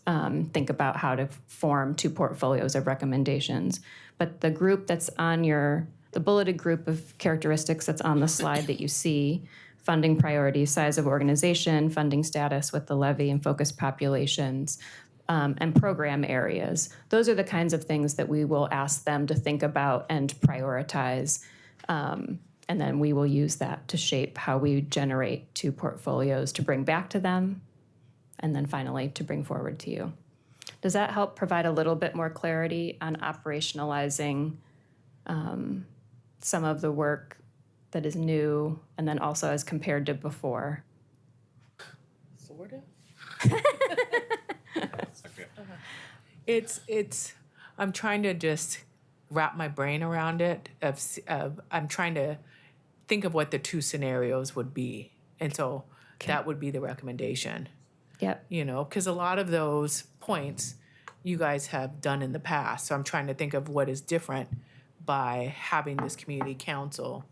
think about how to form 2 portfolios of recommendations. But the group that's on the bulleted group of characteristics that's on the slide that you see, funding priorities, size of organization, funding status with the levy and focus populations, and program areas. Those are the kinds of things that we will ask them to think about and prioritize. And then we will use that to shape how we generate 2 portfolios to bring back to them, and then finally to bring forward to you. Does that help provide a little bit more clarity on operationalizing some of the work that is new, and then also as compared to before? Sort of. It's I'm trying to just wrap my brain around it. I'm trying to think of what the 2 scenarios would be, and so that would be the recommendation. Yep. You know, because a lot of those points you guys have done in the past. So I'm trying to think of what is different by having this community council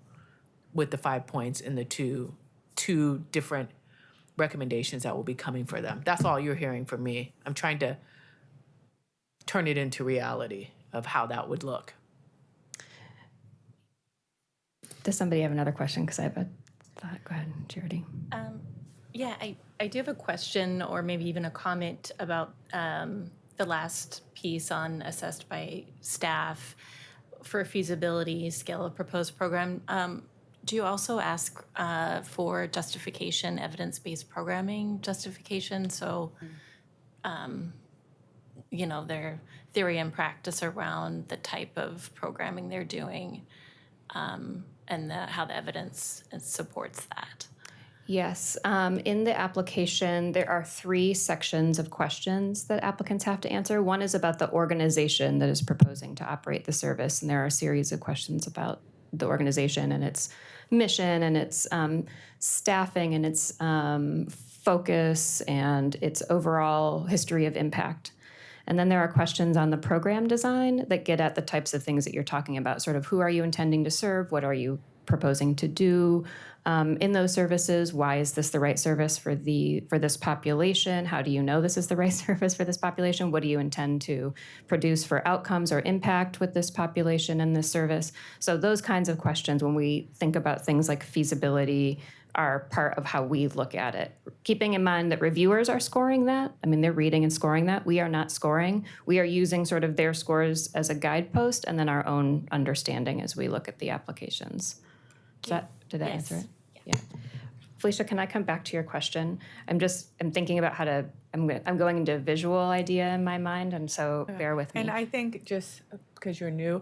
with the 5 points and the two different recommendations that will be coming for them. That's all you're hearing from me. I'm trying to turn it into reality of how that would look. Does somebody have another question? Because I have a thought. Go ahead, Charity. Yeah, I do have a question or maybe even a comment about the last piece on assessed by staff for feasibility, scale of proposed program. Do you also ask for justification, evidence-based programming justification? So, you know, their theory and practice around the type of programming they're doing and how the evidence supports that. Yes. In the application, there are 3 sections of questions that applicants have to answer. One is about the organization that is proposing to operate the service, and there are a series of questions about the organization and its mission and its staffing and its focus and its overall history of impact. And then there are questions on the program design that get at the types of things that you're talking about, sort of who are you intending to serve, what are you proposing to do in those services, why is this the right service for this population, how do you know this is the right service for this population, what do you intend to produce for outcomes or impact with this population and this service. So those kinds of questions, when we think about things like feasibility, are part of how we look at it. Keeping in mind that reviewers are scoring that. I mean, they're reading and scoring that. We are not scoring. We are using sort of their scores as a guidepost and then our own understanding as we look at the applications. Did that answer it? Yeah. Felicia, can I come back to your question? I'm thinking about how to, I'm going into a visual idea in my mind, and so bear with me. And I think just because you're new,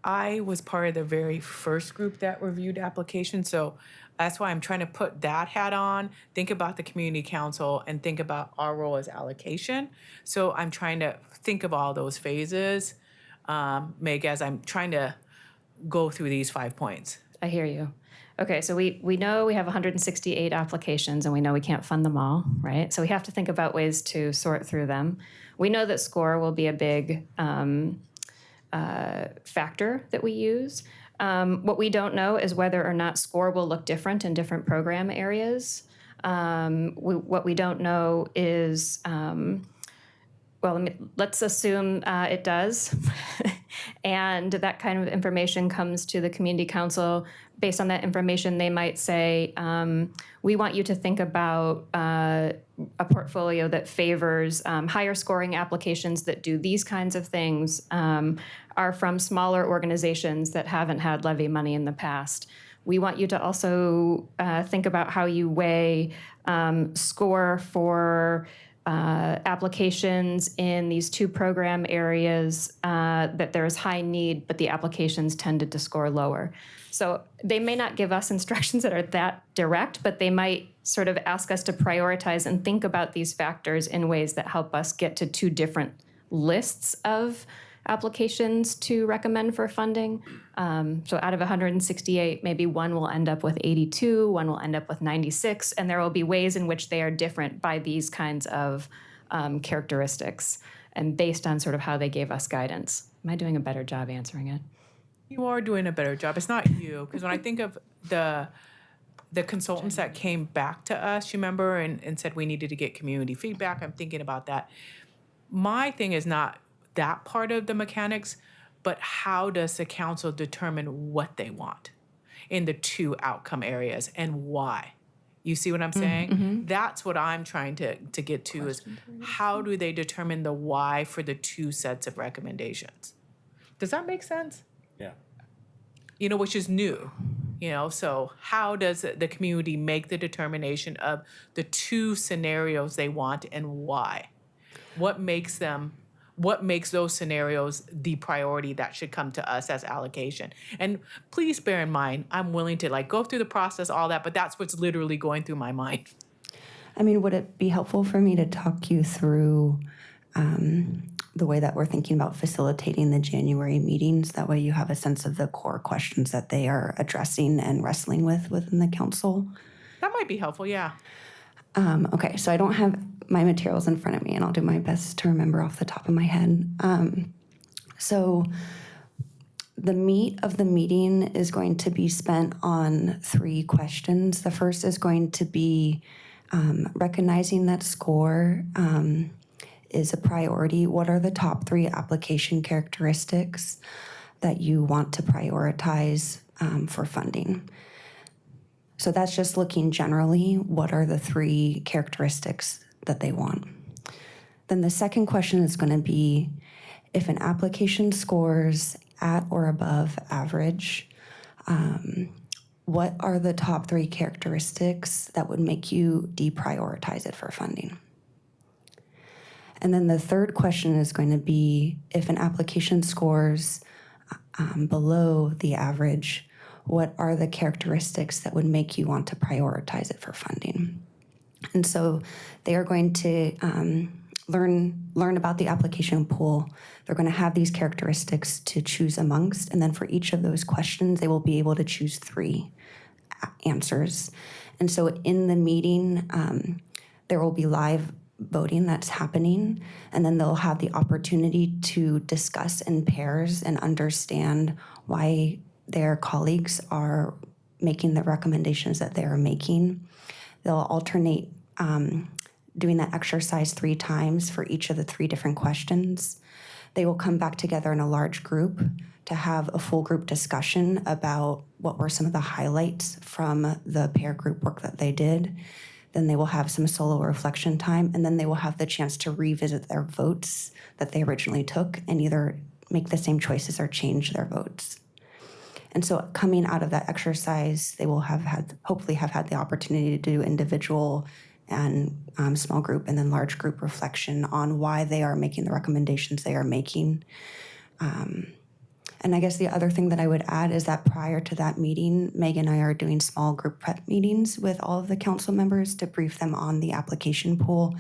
I was part of the very first group that reviewed applications, so that's why I'm trying to put that hat on, think about the community council, and think about our role as allocation. So I'm trying to think of all those phases, Meg, as I'm trying to go through these 5 points. I hear you. Okay, so we know we have 168 applications and we know we can't fund them all, right? So we have to think about ways to sort through them. We know that SCORE will be a big factor that we use. What we don't know is whether or not SCORE will look different in different program areas. What we don't know is, let's assume it does. And that kind of information comes to the community council. Based on that information, they might say, we want you to think about a portfolio that favors higher scoring applications that do these kinds of things, are from smaller organizations that haven't had levy money in the past. We want you to also think about how you weigh score for applications in these 2 program areas that there is high need, but the applications tended to score lower. So they may not give us instructions that are that direct, but they might sort of ask us to prioritize and think about these factors in ways that help us get to 2 different lists of applications to recommend for funding. So out of 168, maybe one will end up with 82, one will end up with 96, and there will be ways in which they are different by these kinds of characteristics and based on sort of how they gave us guidance. Am I doing a better job answering it? You are doing a better job. It's not you, because when I think of the consultants that came back to us, you remember, and said we needed to get community feedback, I'm thinking about that. My thing is not that part of the mechanics, but how does the council determine what they want in the 2 outcome areas and why? You see what I'm saying? That's what I'm trying to get to is how do they determine the why for the 2 sets of recommendations? Does that make sense? Yeah. You know, which is new, you know, so how does the community make the determination of the 2 scenarios they want and why? What makes those scenarios the priority that should come to us as allocation? And please bear in mind, I'm willing to like go through the process, all that, but that's what's literally going through my mind. I mean, would it be helpful for me to talk you through the way that we're thinking about facilitating the January meetings? That way you have a sense of the core questions that they are addressing and wrestling with within the council. That might be helpful, yeah. Okay, so I don't have my materials in front of me, and I'll do my best to remember off the top of my head. So the meat of the meeting is going to be spent on 3 questions. The first is going to be recognizing that score is a priority. What are the top 3 application characteristics that you want to prioritize for funding? So that's just looking generally, what are the 3 characteristics that they want? Then the second question is going to be, if an application scores at or above average, what are the top 3 characteristics that would make you deprioritize it for funding? And then the third question is going to be, if an application scores below the average, what are the characteristics that would make you want to prioritize it for funding? And so they are going to learn about the application pool. They're going to have these characteristics to choose amongst, and then for each of those questions, they will be able to choose 3 answers. And so in the meeting, there will be live voting that's happening, and then they'll have the opportunity to discuss in pairs and understand why their colleagues are making the recommendations that they are making. They'll alternate doing that exercise 3 times for each of the 3 different questions. They will come back together in a large group to have a full group discussion about what were some of the highlights from the pair group work that they did. Then they will have some solo reflection time, and then they will have the chance to revisit their votes that they originally took and either make the same choices or change their votes. And so coming out of that exercise, they will hopefully have had the opportunity to do individual and small group and then large group reflection on why they are making the recommendations they are making. And I guess the other thing that I would add is that prior to that meeting, Meg and I are doing small group prep meetings with all of the council members to brief them on the application pool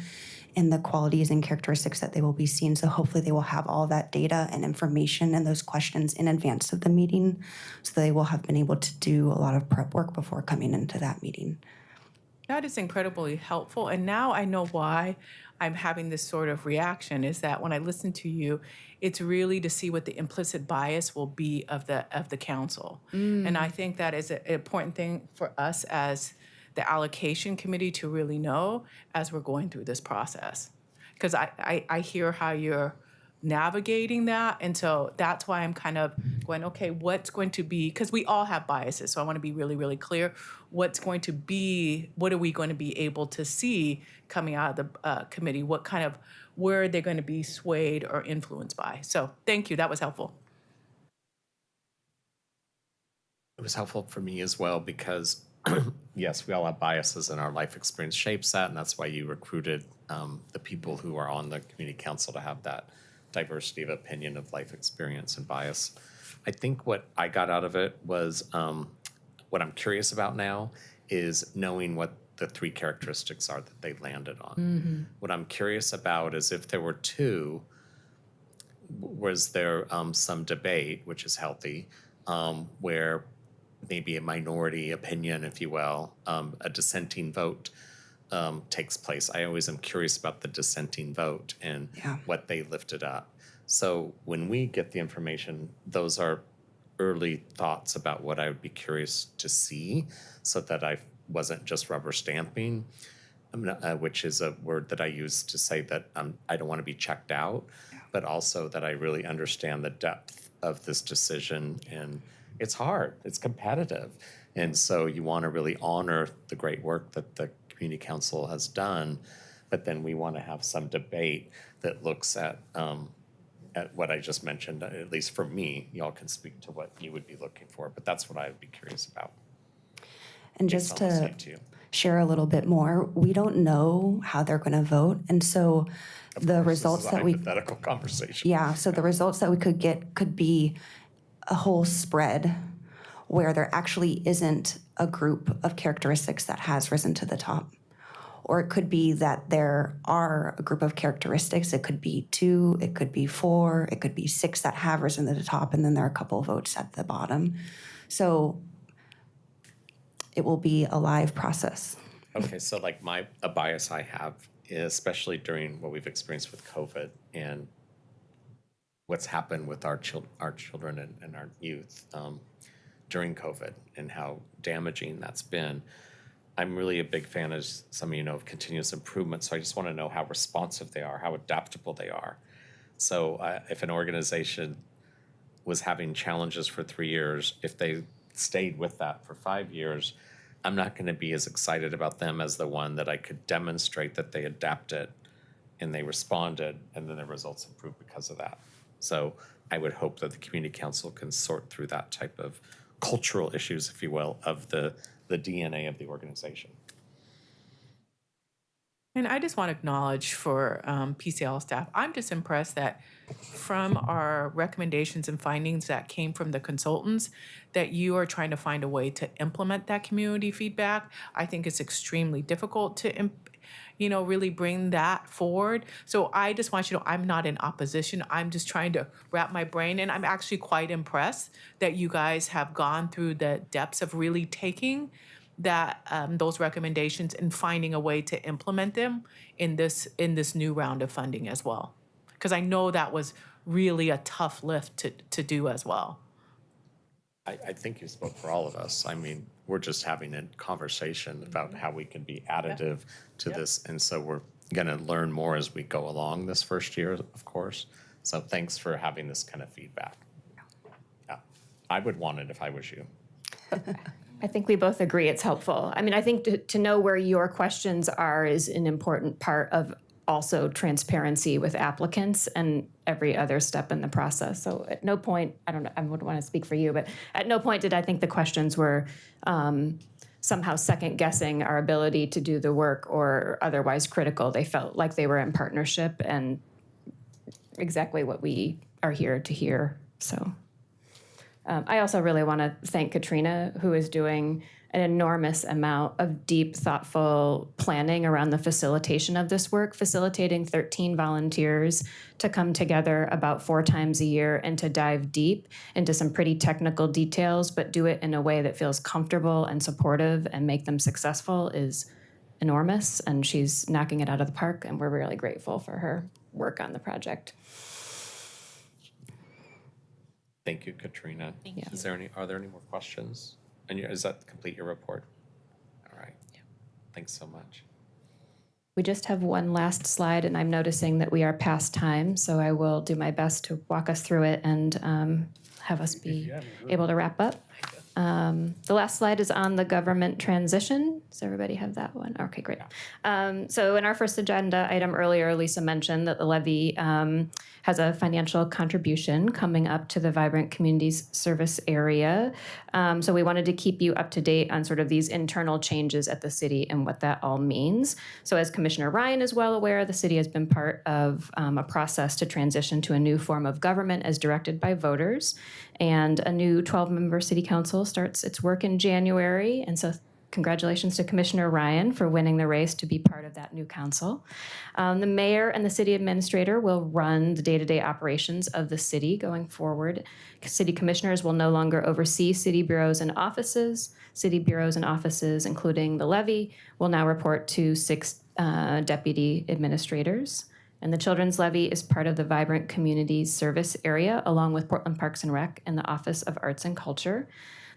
and the qualities and characteristics that they will be seeing. So hopefully they will have all that data and information and those questions in advance of the meeting, so they will have been able to do a lot of prep work before coming into that meeting. That is incredibly helpful. And now I know why I'm having this sort of reaction, is that when I listen to you, it's really to see what the implicit bias will be of the council. And I think that is an important thing for us as the allocation committee to really know as we're going through this process. Because I hear how you're navigating that. And so that's why I'm kind of going, okay, what's going to be, because we all have biases. So I want to be really, really clear. What are we going to be able to see coming out of the committee? Where are they going to be swayed or influenced by? So thank you. That was helpful. It was helpful for me as well because, yes, we all have biases and our life experience shapes that, and that's why you recruited the people who are on the community council to have that diversity of opinion of life experience and bias. I think what I got out of it was what I'm curious about now is knowing what the 3 characteristics are that they landed on. What I'm curious about is if there were 2, was there some debate, which is healthy, where maybe a minority opinion, if you will, a dissenting vote takes place. I always am curious about the dissenting vote and what they lifted up. So when we get the information, those are early thoughts about what I would be curious to see so that I wasn't just rubber stamping, which is a word that I use to say that I don't want to be checked out, but also that I really understand the depth of this decision. And it's hard, it's competitive. And so you want to really honor the great work that the community council has done, but then we want to have some debate that looks at what I just mentioned, at least for me. Y'all can speak to what you would be looking for, but that's what I would be curious about. And just to share a little bit more, we don't know how they're going to vote. And so the results that we... hypothetical conversation. Yeah, so the results that we could get could be a whole spread where there actually isn't a group of characteristics that has risen to the top. Or it could be that there are a group of characteristics. It could be 2, it could be 4, it could be 6 that have risen to the top, and then there are a couple of votes at the bottom. So it will be a live process. Okay, so like a bias I have, especially during what we've experienced with COVID and what's happened with our children and our youth during COVID and how damaging that's been. I'm really a big fan, as some of you know, of continuous improvement. So I just want to know how responsive they are, how adaptable they are. So if an organization was having challenges for 3 years, if they stayed with that for 5 years, I'm not going to be as excited about them as the one that I could demonstrate that they adapted and they responded and then the results improved because of that. So I would hope that the community council can sort through that type of cultural issues, if you will, of the DNA of the organization. And I just want to acknowledge for PCL staff, I'm just impressed that from our recommendations and findings that came from the consultants, that you are trying to find a way to implement that community feedback. I think it's extremely difficult to really bring that forward. So I just want you to know I'm not in opposition. I'm just trying to wrap my brain, and I'm actually quite impressed that you guys have gone through the depths of really taking that those recommendations and finding a way to implement them in this new round of funding as well. Because I know that was really a tough lift to do as well. I think you spoke for all of us. I mean, we're just having a conversation about how we can be additive to this. And so we're going to learn more as we go along this first year, of course. So thanks for having this kind of feedback. Yeah, I would want it if I was you. I think we both agree it's helpful. I mean, I think to know where your questions are is an important part of also transparency with applicants and every other step in the process. So at no point, I don't know, I wouldn't want to speak for you, but at no point did I think the questions were somehow second guessing our ability to do the work or otherwise critical. They felt like they were in partnership and exactly what we are here to hear. So I also really want to thank Katrina, who is doing an enormous amount of deep, thoughtful planning around the facilitation of this work, facilitating 13 volunteers to come together about 4 times a year and to dive deep into some pretty technical details, but do it in a way that feels comfortable and supportive and make them successful is enormous. And she's knocking it out of the park, and we're really grateful for her work on the project. Thank you, Katrina. Thank you. Are there any more questions? And does that complete your report? All right. Yeah. Thanks so much. We just have one last slide, and I'm noticing that we are past time, so I will do my best to walk us through it and have us be able to wrap up. The last slide is on the government transition. Does everybody have that one? Okay, great. So in our first agenda item earlier, Lisa mentioned that the Levy has a financial contribution coming up to the Vibrant Communities Service Area. So we wanted to keep you up to date on sort of these internal changes at the city and what that all means. So as Commissioner Ryan is well aware, the city has been part of a process to transition to a new form of government as directed by voters. And a new 12-member city council starts its work in January. And so congratulations to Commissioner Ryan for winning the race to be part of that new council. The mayor and the city administrator will run the day-to-day operations of the city going forward. City commissioners will no longer oversee city bureaus and offices. City bureaus and offices, including the Levy, will now report to 6 deputy administrators. And the Children's Levy is part of the Vibrant Communities Service Area, along with Portland Parks and Rec and the Office of Arts and Culture.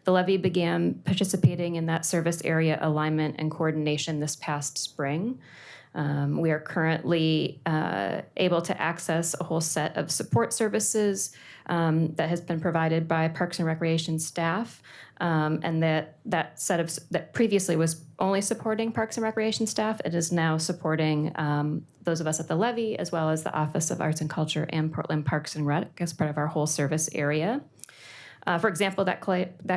The Levy began participating in that service area alignment and coordination this past spring. We are currently able to access a whole set of support services that has been provided by Parks and Recreation staff, and that set of that previously was only supporting Parks and Recreation staff. It is now supporting those of us at the Levy, as well as the Office of Arts and Culture and Portland Parks and Rec as part of our whole service area. For example, that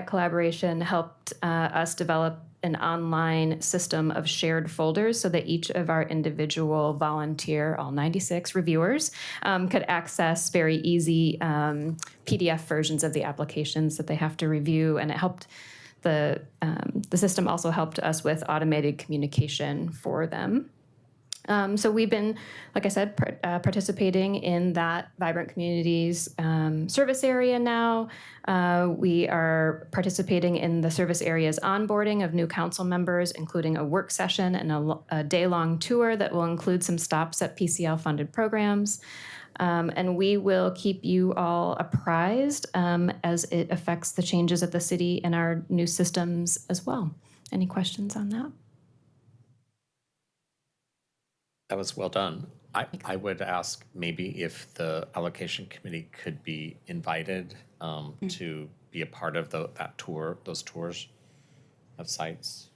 collaboration helped us develop an online system of shared folders so that each of our individual volunteer, all 96 reviewers, could access very easy PDF versions of the applications that they have to review. And it helped the system also helped us with automated communication for them. So we've been, like I said, participating in that Vibrant Communities service area now. We are participating in the service area's onboarding of new council members, including a work session and a day-long tour that will include some stops at PCL-funded programs. And we will keep you all apprised as it affects the changes at the city and our new systems as well. Any questions on that? That was well done. I would ask maybe if the allocation committee could be invited to be a part of that tour, those tours of sites.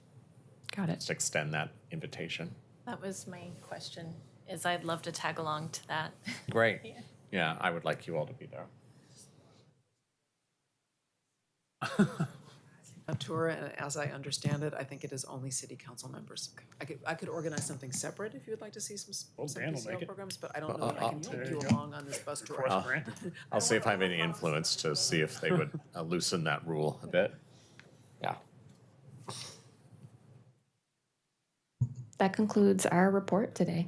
Got it. Just extend that invitation. That was my question, is I'd love to tag along to that. Great. Yeah, I would like you all to be there. A tour, and as I understand it, I think it is only city council members. I could organize something separate if you would like to see some Dan will make PCL it. programs, but I don't know that I can take you along on this bus tour. I'll see if I have any influence to see if they would loosen that rule a bit. Yeah. That concludes our report today,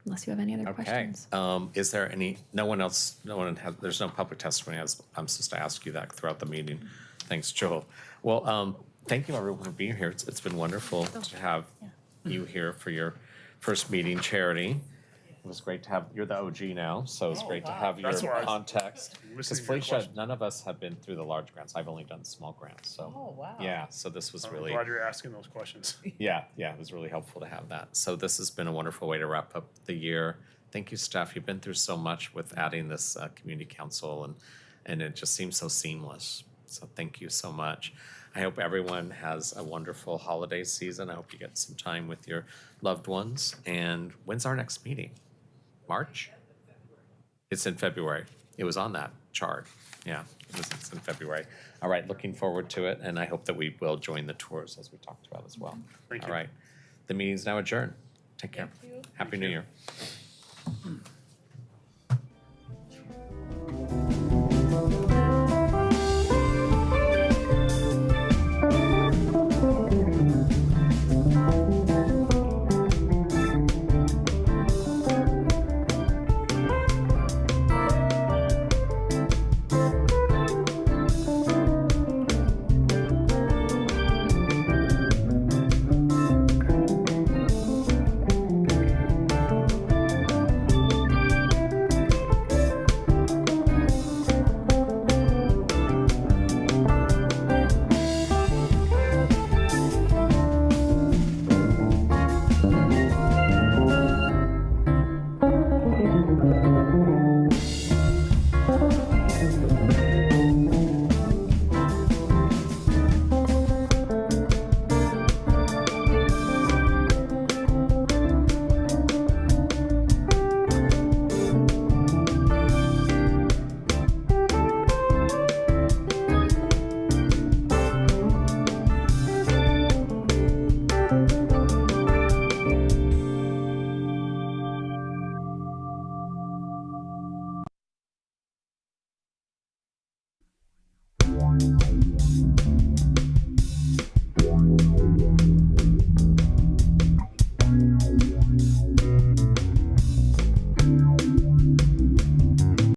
unless you have any other Okay. questions. Is there any, there's no public testimony. I'm supposed to ask you that throughout the meeting. Thanks, Joel. Well, thank you everyone for being here. It's been wonderful to have you here for your first meeting, Charity. It was great to have, you're the OG now, so it's great to have your That's why I was context. Because listening to your Felicia, question. none of us have been through the large grants. I've only done small grants, so. Oh, wow. Yeah, so this was I'm really. glad you're asking those questions. Yeah, it was really helpful to have that. So this has been a wonderful way to wrap up the year. Thank you, staff. You've been through so much with adding this community council, and it just seems so seamless. So thank you so much. I hope everyone has a wonderful holiday season. I hope you get some time with your loved ones. And when's our next meeting? March? It's in February. It was on that chart. Yeah, it's in February. All right, looking forward to it, and I hope that we will join the tours as we talked about as well. Thank you. All right, the meeting's now adjourned. Take care. Happy New Year.